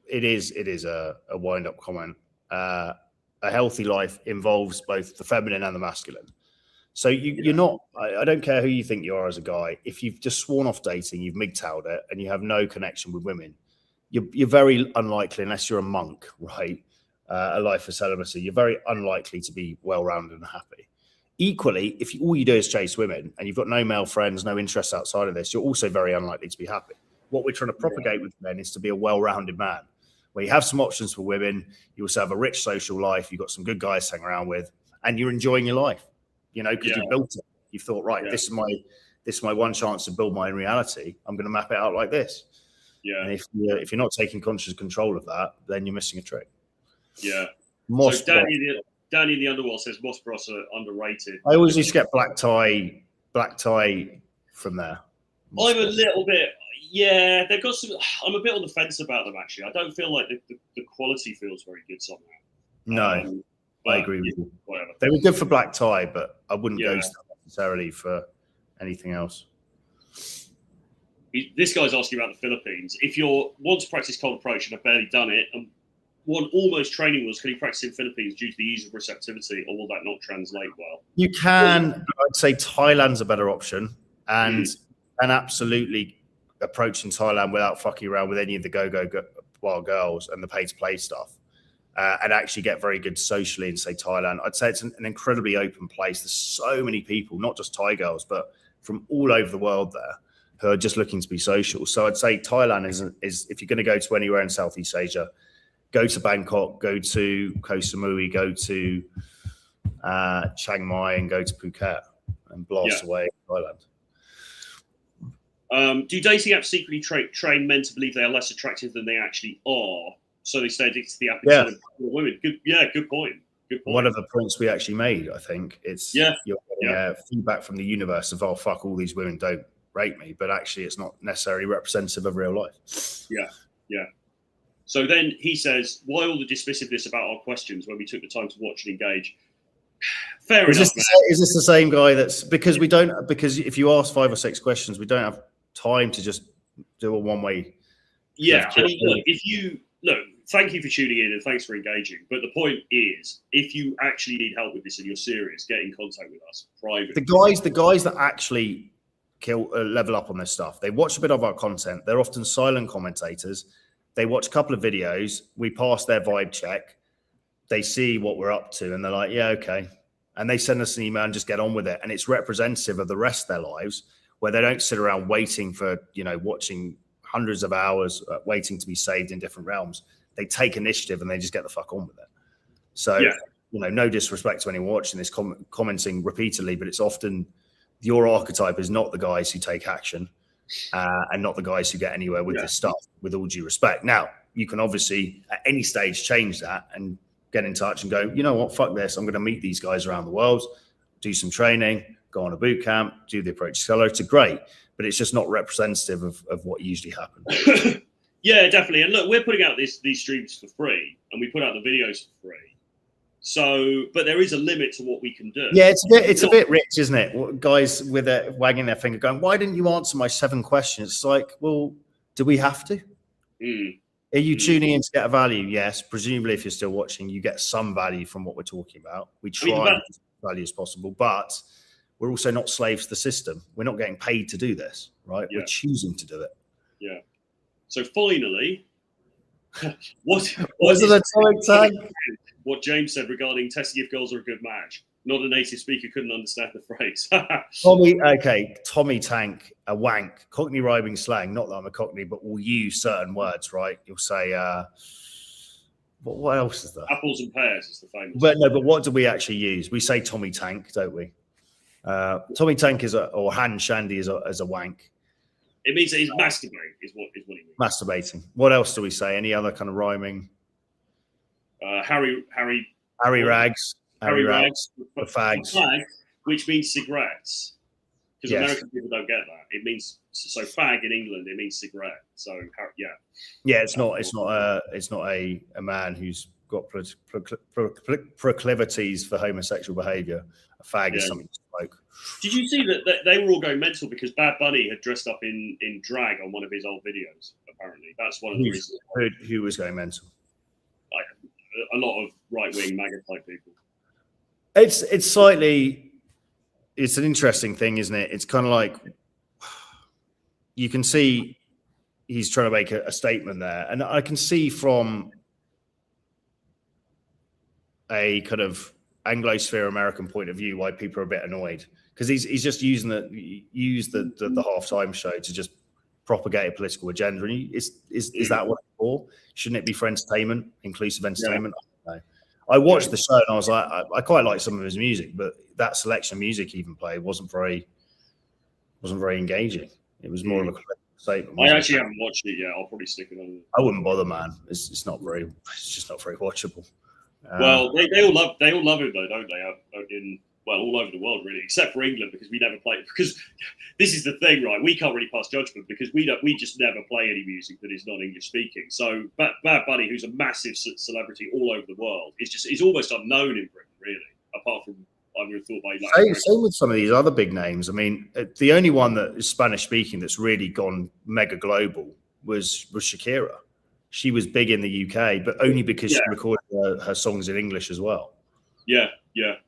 It is a wind-up comment. A healthy life involves both the feminine and the masculine. So you're not. I don't care who you think you are as a guy. If you've just sworn off dating, you've MGTOWed it, and you have no connection with women, you're very unlikely, unless you're a monk, right? A life of celibacy, you're very unlikely to be well-rounded and happy. Equally, if all you do is chase women and you've got no male friends, no interests outside of this, you're also very unlikely to be happy. What we're trying to propagate with men is to be a well-rounded man, where you have some options for women, you also have a rich social life, you've got some good guys to hang around with, and you're enjoying your life, because you've built it. You've thought, right, this is my one chance to build my own reality. I'm going to map it out like this. Yeah. And if you're not taking conscious control of that, then you're missing a trick. Yeah. Moss so Danny in the Underworld says Moss Bros are underrated. I always used to get black tie from there. I'm a little bit, yeah. They've got some. I'm a bit on the fence about them actually. I don't feel like the quality feels very good somehow. No, I agree with you. Whatever. They were good for black tie, but I wouldn't go necessarily for anything else. This guy's asking about the Philippines. If you want to practice cold approach and have barely done it, and one almost training was, can you practice in Philippines due to the ease of receptivity, or will that not translate well? You can. I'd say Thailand's a better option, and absolutely approaching Thailand without fucking around with any of the go wild girls and the pay-to-play stuff, and actually get very good socially in, say, Thailand. I'd say it's an incredibly open place. There's so many people, not just Thai girls, but from all over the world there, who are just looking to be social. So I'd say Thailand is if you're going to go to anywhere in Southeast Asia, go to Bangkok, go to Koh Samui, go to Chiang Mai, and go to Phuket and blast away Thailand. Do dating apps secretly train men to believe they are less attractive than they actually are, so they stay addicted to the app instead of women? Good point. One of the points we actually made, I think, it's you're getting feedback from the universe of, oh, fuck, all these women don't rate me, but actually it's not necessarily representative of real life. Yeah. So then he says, why all the dismissiveness about our questions when we took the time to watch and engage? Fair enough. Is this the same guy that's because if you ask 5 or 6 questions, we don't have time to just do a one-way. Yeah. I mean, thank you for tuning in and thanks for engaging. But the point is, if you actually need help with this and you're serious, get in contact with us privately. The guys that actually level up on this stuff, they watch a bit of our content. They're often silent commentators. They watch a couple of videos. We pass their vibe check. They see what we're up to, and they're like, "Yeah, okay." And they send us an email and just get on with it. And it's representative of the rest of their lives, where they don't sit around waiting for watching hundreds of hours, waiting to be saved in different realms. They take initiative and they just get the fuck on with it. So, no disrespect to anyone watching this, commenting repeatedly, but it's often your archetype is not the guys who take action. And not the guys who get anywhere with this stuff, with all due respect. Now, you can obviously at any stage change that and get in touch and go, you know what, fuck this. I'm going to meet these guys around the world, do some training, go on a boot camp, do the approach accelerator. Great. But it's just not representative of what usually happens. Yeah, definitely. And look, we're putting out these streams for free and we put out the videos for free. So, but there is a limit to what we can do. Yeah, it's a bit rich, isn't it? Guys with wagging their finger going, why didn't you answer my 7 questions? It's like, well, do we have to? Are you tuning in to get a value? Yes. Presumably, if you're still watching, you get some value from what we're talking about. We try and get as much value as possible, but we're also not slaves to the system. We're not getting paid to do this, right? Yeah. We're choosing to do it. Yeah. So finally, what was it a tag? what James said regarding testing if girls are a good match. Not a native speaker couldn't understand the phrase. Tommy Tank, a wank, Cockney rhyming slang. Not that I'm a Cockney, but we'll use certain words, right? You'll say, what else is there? Apples and pears is the famous. But what do we actually use? We say Tommy Tank, don't we? Tommy Tank or hand shandy is a wank. It means that he's masturbating, is what he means. Masturbating. What else do we say? Any other kind of rhyming? Harry Rags. Harry Rags. The fags. Fag, which means cigarettes. Because Yes. American people don't get that. It means so fag in England. It means cigarette. So yeah. Yeah, it's not a man who's got proclivities for homosexual behaviour. A fag is something to smoke. Did you see that they were all going mental because Bad Bunny had dressed up in drag on one of his old videos? Apparently, that's one of the reasons. Who was going mental? Like a lot of right-wing MAGA type people. It's slightly. It's an interesting thing, isn't it? It's kind of like you can see he's trying to make a statement there, and I can see from a kind of Anglosphere American point of view why people are a bit annoyed because he's just using the halftime show to just propagate a political agenda. And is that what it's for? Shouldn't it be for entertainment, inclusive entertainment? Yeah. I don't know. I watched the show and I was like, I quite like some of his music, but that selection of music he even played wasn't very engaging. It was more of a statement. I actually haven't watched it yet. I'll probably stick it on. I wouldn't bother, man. It's just not very watchable. Well, they all love him though, don't they? All over the world really, except for England because we never play. Because this is the thing, right? We can't really pass judgment because we just never play any music that is not English speaking. So Bad Bunny, who's a massive celebrity all over the world, is almost unknown in Britain, really. Apart from I would have thought by same with some of these other big names. I mean, the only one that is Spanish speaking that's really gone mega global was Shakira. She was big in the UK, but only because she recorded her songs in English as well. Yeah.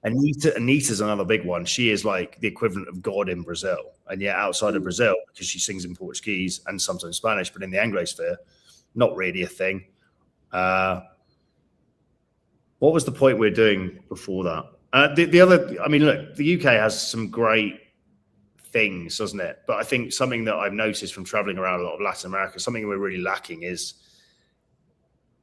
Anita's another big one. She is like the equivalent of God in Brazil. And yet outside of Brazil, because she sings in Portuguese and sometimes Spanish, but in the Anglosphere, not really a thing. What was the point we're doing before that? The other, I mean, look, the UK has some great things, doesn't it? But I think something that I've noticed from traveling around a lot of Latin America, something we're really lacking is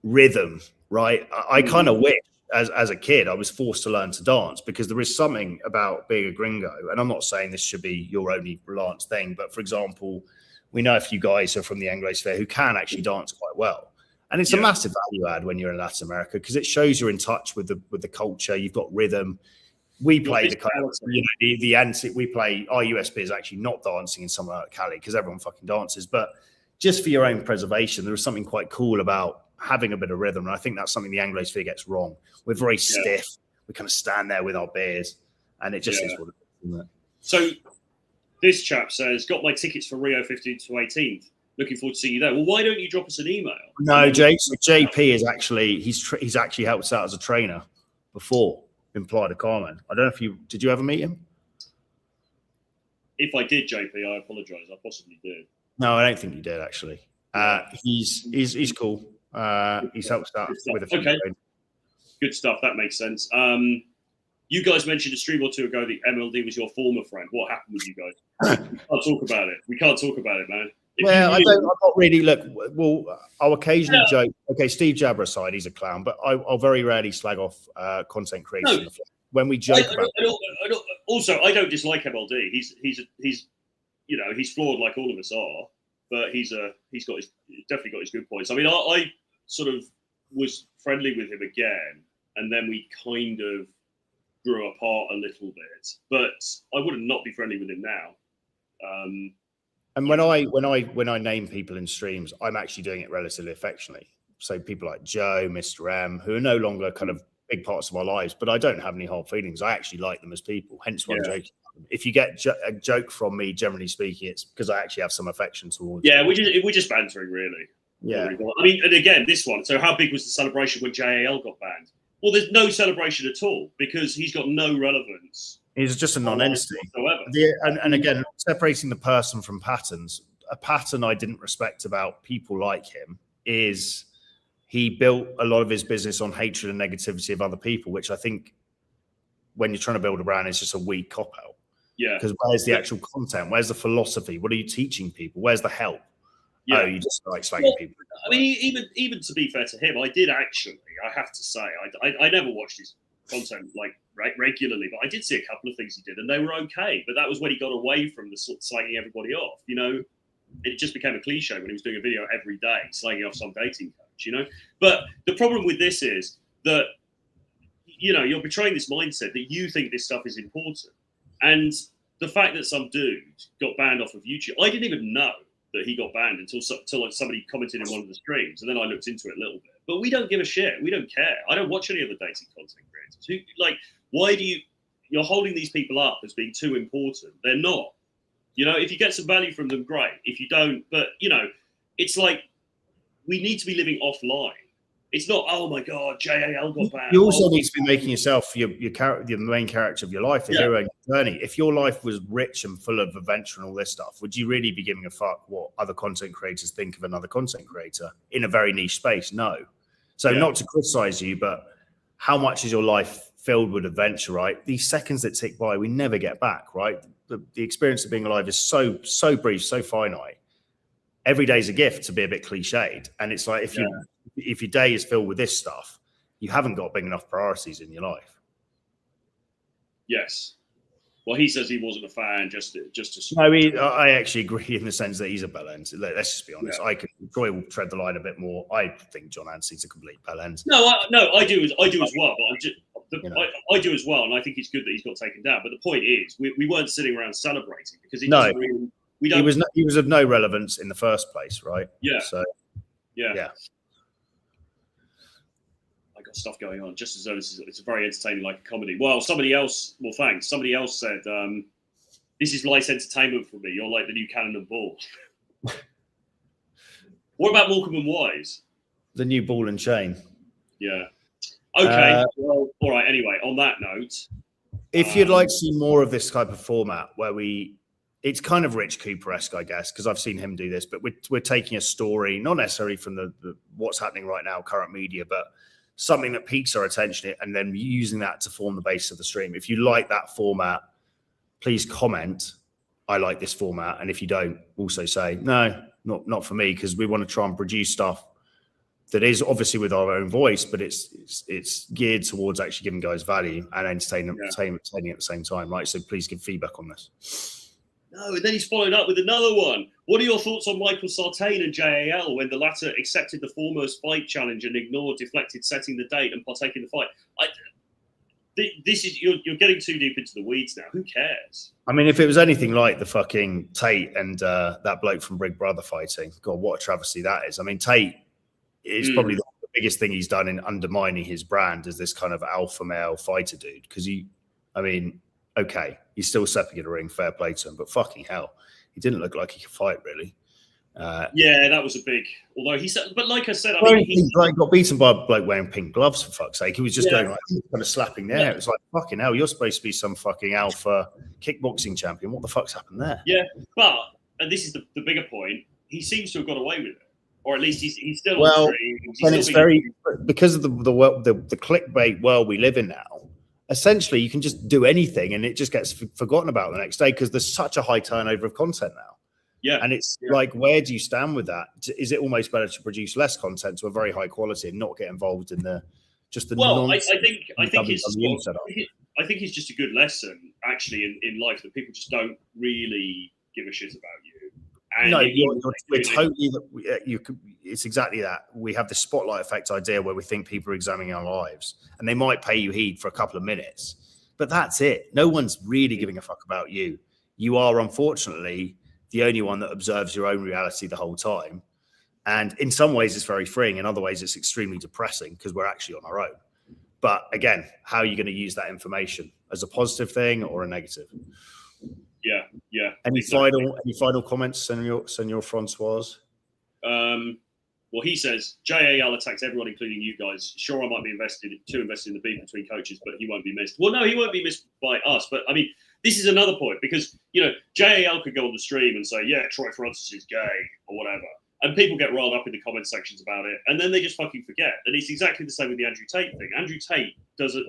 rhythm, right? I kind of wish as a kid I was forced to learn to dance because there is something about being a gringo, and I'm not saying this should be your only Lance thing, but for example, we know a few guys who are from the Anglosphere who can actually dance quite well, and it's a massive value add when you're in Latin America because it shows you're in touch with the culture. You've got rhythm. We play the kind of, the anti. We play our USP is actually not dancing in somewhere like Cali because everyone fucking dances, but just for your own preservation, there is something quite cool about having a bit of rhythm. And I think that's something the Anglosphere gets wrong. We're very stiff. We kind of stand there with our beers and it just is what it is, isn't it? So this chap says, got my tickets for Rio 15th to 18th. Looking forward to seeing you there. Well, why don't you drop us an email? No, JP is actually, he's actually helped us out as a trainer before in Playa del Carmen. I don't know if did you ever meet him? If I did, JP, I apologize. I possibly did. No, I don't think you did actually. He's cool. He's helped out with a few. Okay. Good stuff. That makes sense. You guys mentioned a stream or two ago that MLD was your former friend. What happened with you guys? We can't talk about it. We can't talk about it, man. I'm not really. Look, I'll occasionally joke. Okay, Steve Jabber aside, he's a clown, but I'll very rarely slag off content creation. No, when we joke about. Also, I don't dislike MLD. He's flawed like all of us are, but he's definitely got his good points. I mean, I sort of was friendly with him again, and then we kind of grew apart a little bit. But I would not be friendly with him now. And when I name people in streams, I'm actually doing it relatively affectionately. So people like Joe, Mr. M, who are no longer kind of big parts of our lives, but I don't have any hard feelings. I actually like them as people. Hence why I'm joking. If you get a joke from me, generally speaking, it's because I actually have some affection towards. Yeah, we're just bantering, really. Yeah. I mean, and again, this one. So, how big was the celebration when JAL got banned? Well, there's no celebration at all because he's got no relevance. He's just a non-entity. And again, separating the person from patterns, a pattern I didn't respect about people like him is he built a lot of his business on hatred and negativity of other people, which I think when you're trying to build a brand, it's just a weak cop-out. Yeah. Because where's the actual content? Where's the philosophy? What are you teaching people? Where's the help? Yeah. Oh, you just like slagging people. I mean, even to be fair to him, I did actually, I have to say, I never watched his content like regularly, but I did see a couple of things he did and they were okay. But that was when he got away from the sort of slagging everybody off. You know, it just became a cliche when he was doing a video every day slagging off some dating coach, you know. But the problem with this is that, you know, you're betraying this mindset that you think this stuff is important. And the fact that some dude got banned off of YouTube, I didn't even know that he got banned until like somebody commented in one of the streams, and then I looked into it a little bit. But we don't give a shit. We don't care. I don't watch any of the dating content creators. Who, like, why do you're holding these people up as being too important? They're not. You know, if you get some value from them, great. If you don't, but you know, it's like we need to be living offline. It's not, oh my God, JAL got banned. You also need to be making yourself your main character of your life, the hero in your journey. If your life was rich and full of adventure and all this stuff, would you really be giving a fuck what other content creators think of another content creator in a very niche space? No. So not to criticize you, but how much is your life filled with adventure, right? These seconds that tick by, we never get back, right? The experience of being alive is so brief, so finite. Every day's a gift, to be a bit cliched. And it's like, if your day is filled with this stuff, you haven't got big enough priorities in your life. Yes. Well, he says he wasn't a fan just to. No, I actually agree in the sense that he's a bell end. Let's just be honest. Yeah. Troy will tread the line a bit more. I think John Anstey's a complete bell end. No, I do as well. But I do as well, and I think it's good that he's got taken down. But the point is, we weren't sitting around celebrating because it doesn't really. He was of no relevance in the first place, right? Yeah. So yeah. I got stuff going on just as though it's a very entertaining, like a comedy. Well, somebody else said, this is light entertainment for me. You're like the new Cannon and Ball. What about Morecambe and Wise? The new Ball and Chain. Yeah. Okay. Well, all right. Anyway, on that note. If you'd like to see more of this type of format where it's kind of Rich Cooper-esque, I guess, because I've seen him do this, but we're taking a story, not necessarily from the what's happening right now, current media, but something that piques our attention and then using that to form the base of the stream. If you like that format, please comment, I like this format. And if you don't, also say, no, not for me, because we want to try and produce stuff that is obviously with our own voice, but it's geared towards actually giving guys value and entertaining at the same time, right? So please give feedback on this. No, and then he's followed up with another one. What are your thoughts on Michael Sartain and JAL when the latter accepted the former's fight challenge and ignored, deflected, setting the date and partaking in the fight? This is you're getting too deep into the weeds now. Who cares? I mean, if it was anything like the fucking Tate and that bloke from Big Brother fighting, God, what a travesty that is. I mean, Tate is probably the biggest thing he's done in undermining his brand as this kind of alpha male fighter dude. Because okay, he's still stepping in a ring, fair play to him, but fucking hell, he didn't look like he could fight, really. Yeah, that was a big. Although he said, but like I said, he got beaten by a bloke wearing pink gloves, for fuck's sake. He was just going like kind of slapping there. It was like, fucking hell, you're supposed to be some fucking alpha kickboxing champion. What the fuck's happened there? Yeah, but and this is the bigger point. He seems to have got away with it, or at least he's still well. On stream. And it's very because of the clickbait world we live in now. Essentially, you can just do anything and it just gets forgotten about the next day because there's such a high turnover of content now. Yeah. And it's like, where do you stand with that? Is it almost better to produce less content to a very high quality and not get involved in the nonsense? I think it's just a good lesson actually in life that people just don't really give a shit about you. And no, we're totally. It's exactly that. We have the spotlight effect idea where we think people are examining our lives, and they might pay you heed for a couple of minutes, but that's it. No one's really giving a fuck about you. You are, unfortunately, the only one that observes your own reality the whole time. And in some ways, it's very freeing. In other ways, it's extremely depressing because we're actually on our own. But again, how are you going to use that information as a positive thing or a negative? Yeah. Any final comments, Senor Francois? Well, he says JAL attacked everyone, including you guys. Sure, I might be invested in the beef between coaches, but he won't be missed. Well, no, he won't be missed by us. But I mean, this is another point because JAL could go on the stream and say, "Yeah, Troy Francis is gay" or whatever, And people get riled up in the comment sections about it, and then they just fucking forget. And it's exactly the same with the Andrew Tate thing. Andrew Tate does a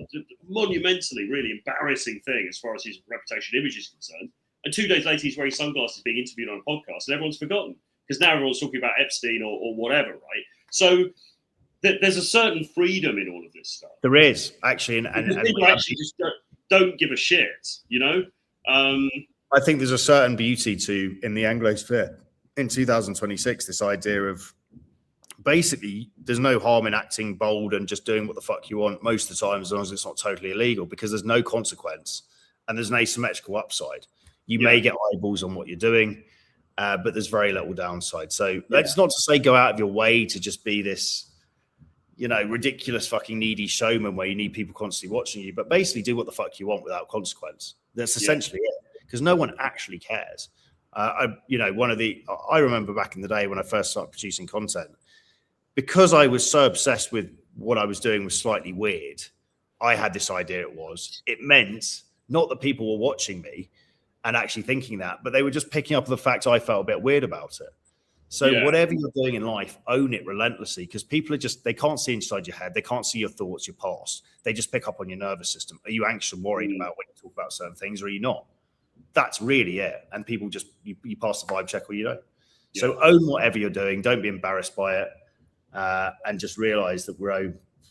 monumentally, really embarrassing thing as far as his reputation image is concerned. And 2 days later, he's wearing sunglasses being interviewed on a podcast, and everyone's forgotten because now everyone's talking about Epstein or whatever, right? So there's a certain freedom in all of this stuff. There is, actually. And people actually just don't give a shit, you know? I think there's a certain beauty in the Anglosphere in 2026, this idea of basically there's no harm in acting bold and just doing what the fuck you want most of the time, as long as it's not totally illegal, because there's no consequence and there's an asymmetrical upside. You may get eyeballs on what you're doing, but there's very little downside. So that's not to say go out of your way to just be this, you know, ridiculous fucking needy showman where you need people constantly watching you, but basically do what the fuck you want without consequence. That's essentially it, because no one actually cares. I remember back in the day when I first started producing content, because I was so obsessed with what I was doing was slightly weird. I had this idea it meant not that people were watching me and actually thinking that, but they were just picking up on the fact I felt a bit weird about it. So whatever you're doing in life, own it relentlessly, because people they can't see inside your head. They can't see your thoughts, your past. They just pick up on your nervous system. Are you anxious and worried about when you talk about certain things, or are you not? That's really it. And people just, you pass the vibe check or you don't. Yeah. So own whatever you're doing. Don't be embarrassed by it. And just realize that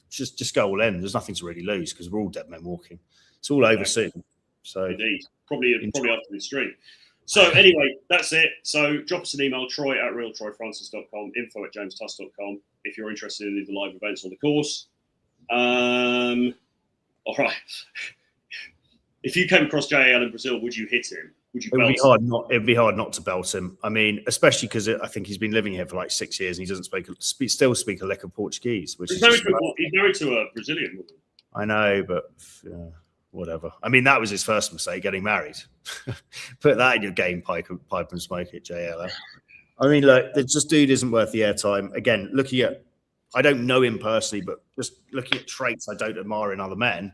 just go all in. There's nothing to really lose because we're all dead men walking. It's all over soon. So indeed. Probably after this stream. So anyway, that's it. So drop us an email, troy@realtroyfrancis.com, info@jamestuss.com if you're interested in the live events on the course. All right. If you came across JAL in Brazil, would you hit him? Would you? It'd be hard not to belt him. I mean, especially because I think he's been living here for like 6 years and he doesn't still speak a lick of Portuguese. Which he's married to a Brazilian woman. I know, but whatever. I mean, that was his first mistake, getting married. Put that in your game, pipe and smoke it, JL. I mean, look, this dude isn't worth the airtime. Again, I don't know him personally, but just looking at traits I don't admire in other men.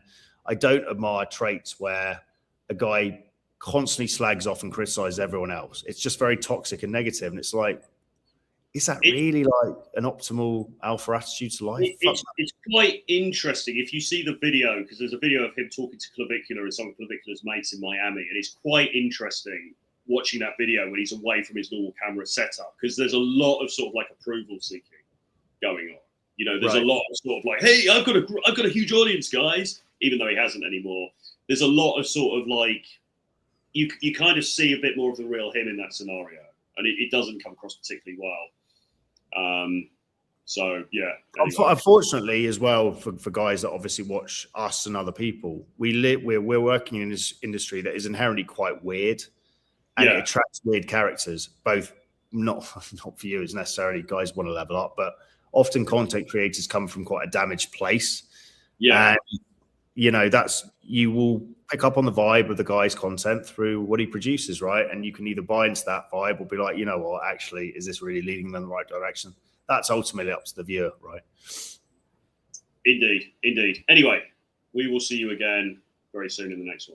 I don't admire traits where a guy constantly slags off and criticizes everyone else. It's just very toxic and negative. And it's like, is that really like an optimal alpha attitude to life? It's quite interesting if you see the video, because there's a video of him talking to Clavicular and some of Clavicula's mates in Miami. And it's quite interesting watching that video when he's away from his normal camera setup, because there's a lot of sort of like approval seeking going on. You know, there's a lot of sort of like, hey, I've got a huge audience, guys. Even though he hasn't anymore, there's a lot of sort of like, you kind of see a bit more of the real him in that scenario, and it doesn't come across particularly well. So yeah. Anyway. Unfortunately, as well for guys that obviously watch us and other people, we're working in this industry that is inherently quite weird, and it attracts weird characters. Both not for viewers necessarily, guys want to level up, but often content creators come from quite a damaged place. Yeah. And, you know, you will pick up on the vibe of the guy's content through what he produces, right? And you can either buy into that vibe or be like, you know what, actually, is this really leading them in the right direction? That's ultimately up to the viewer, right? Indeed. Anyway, we will see you again very soon in the next one.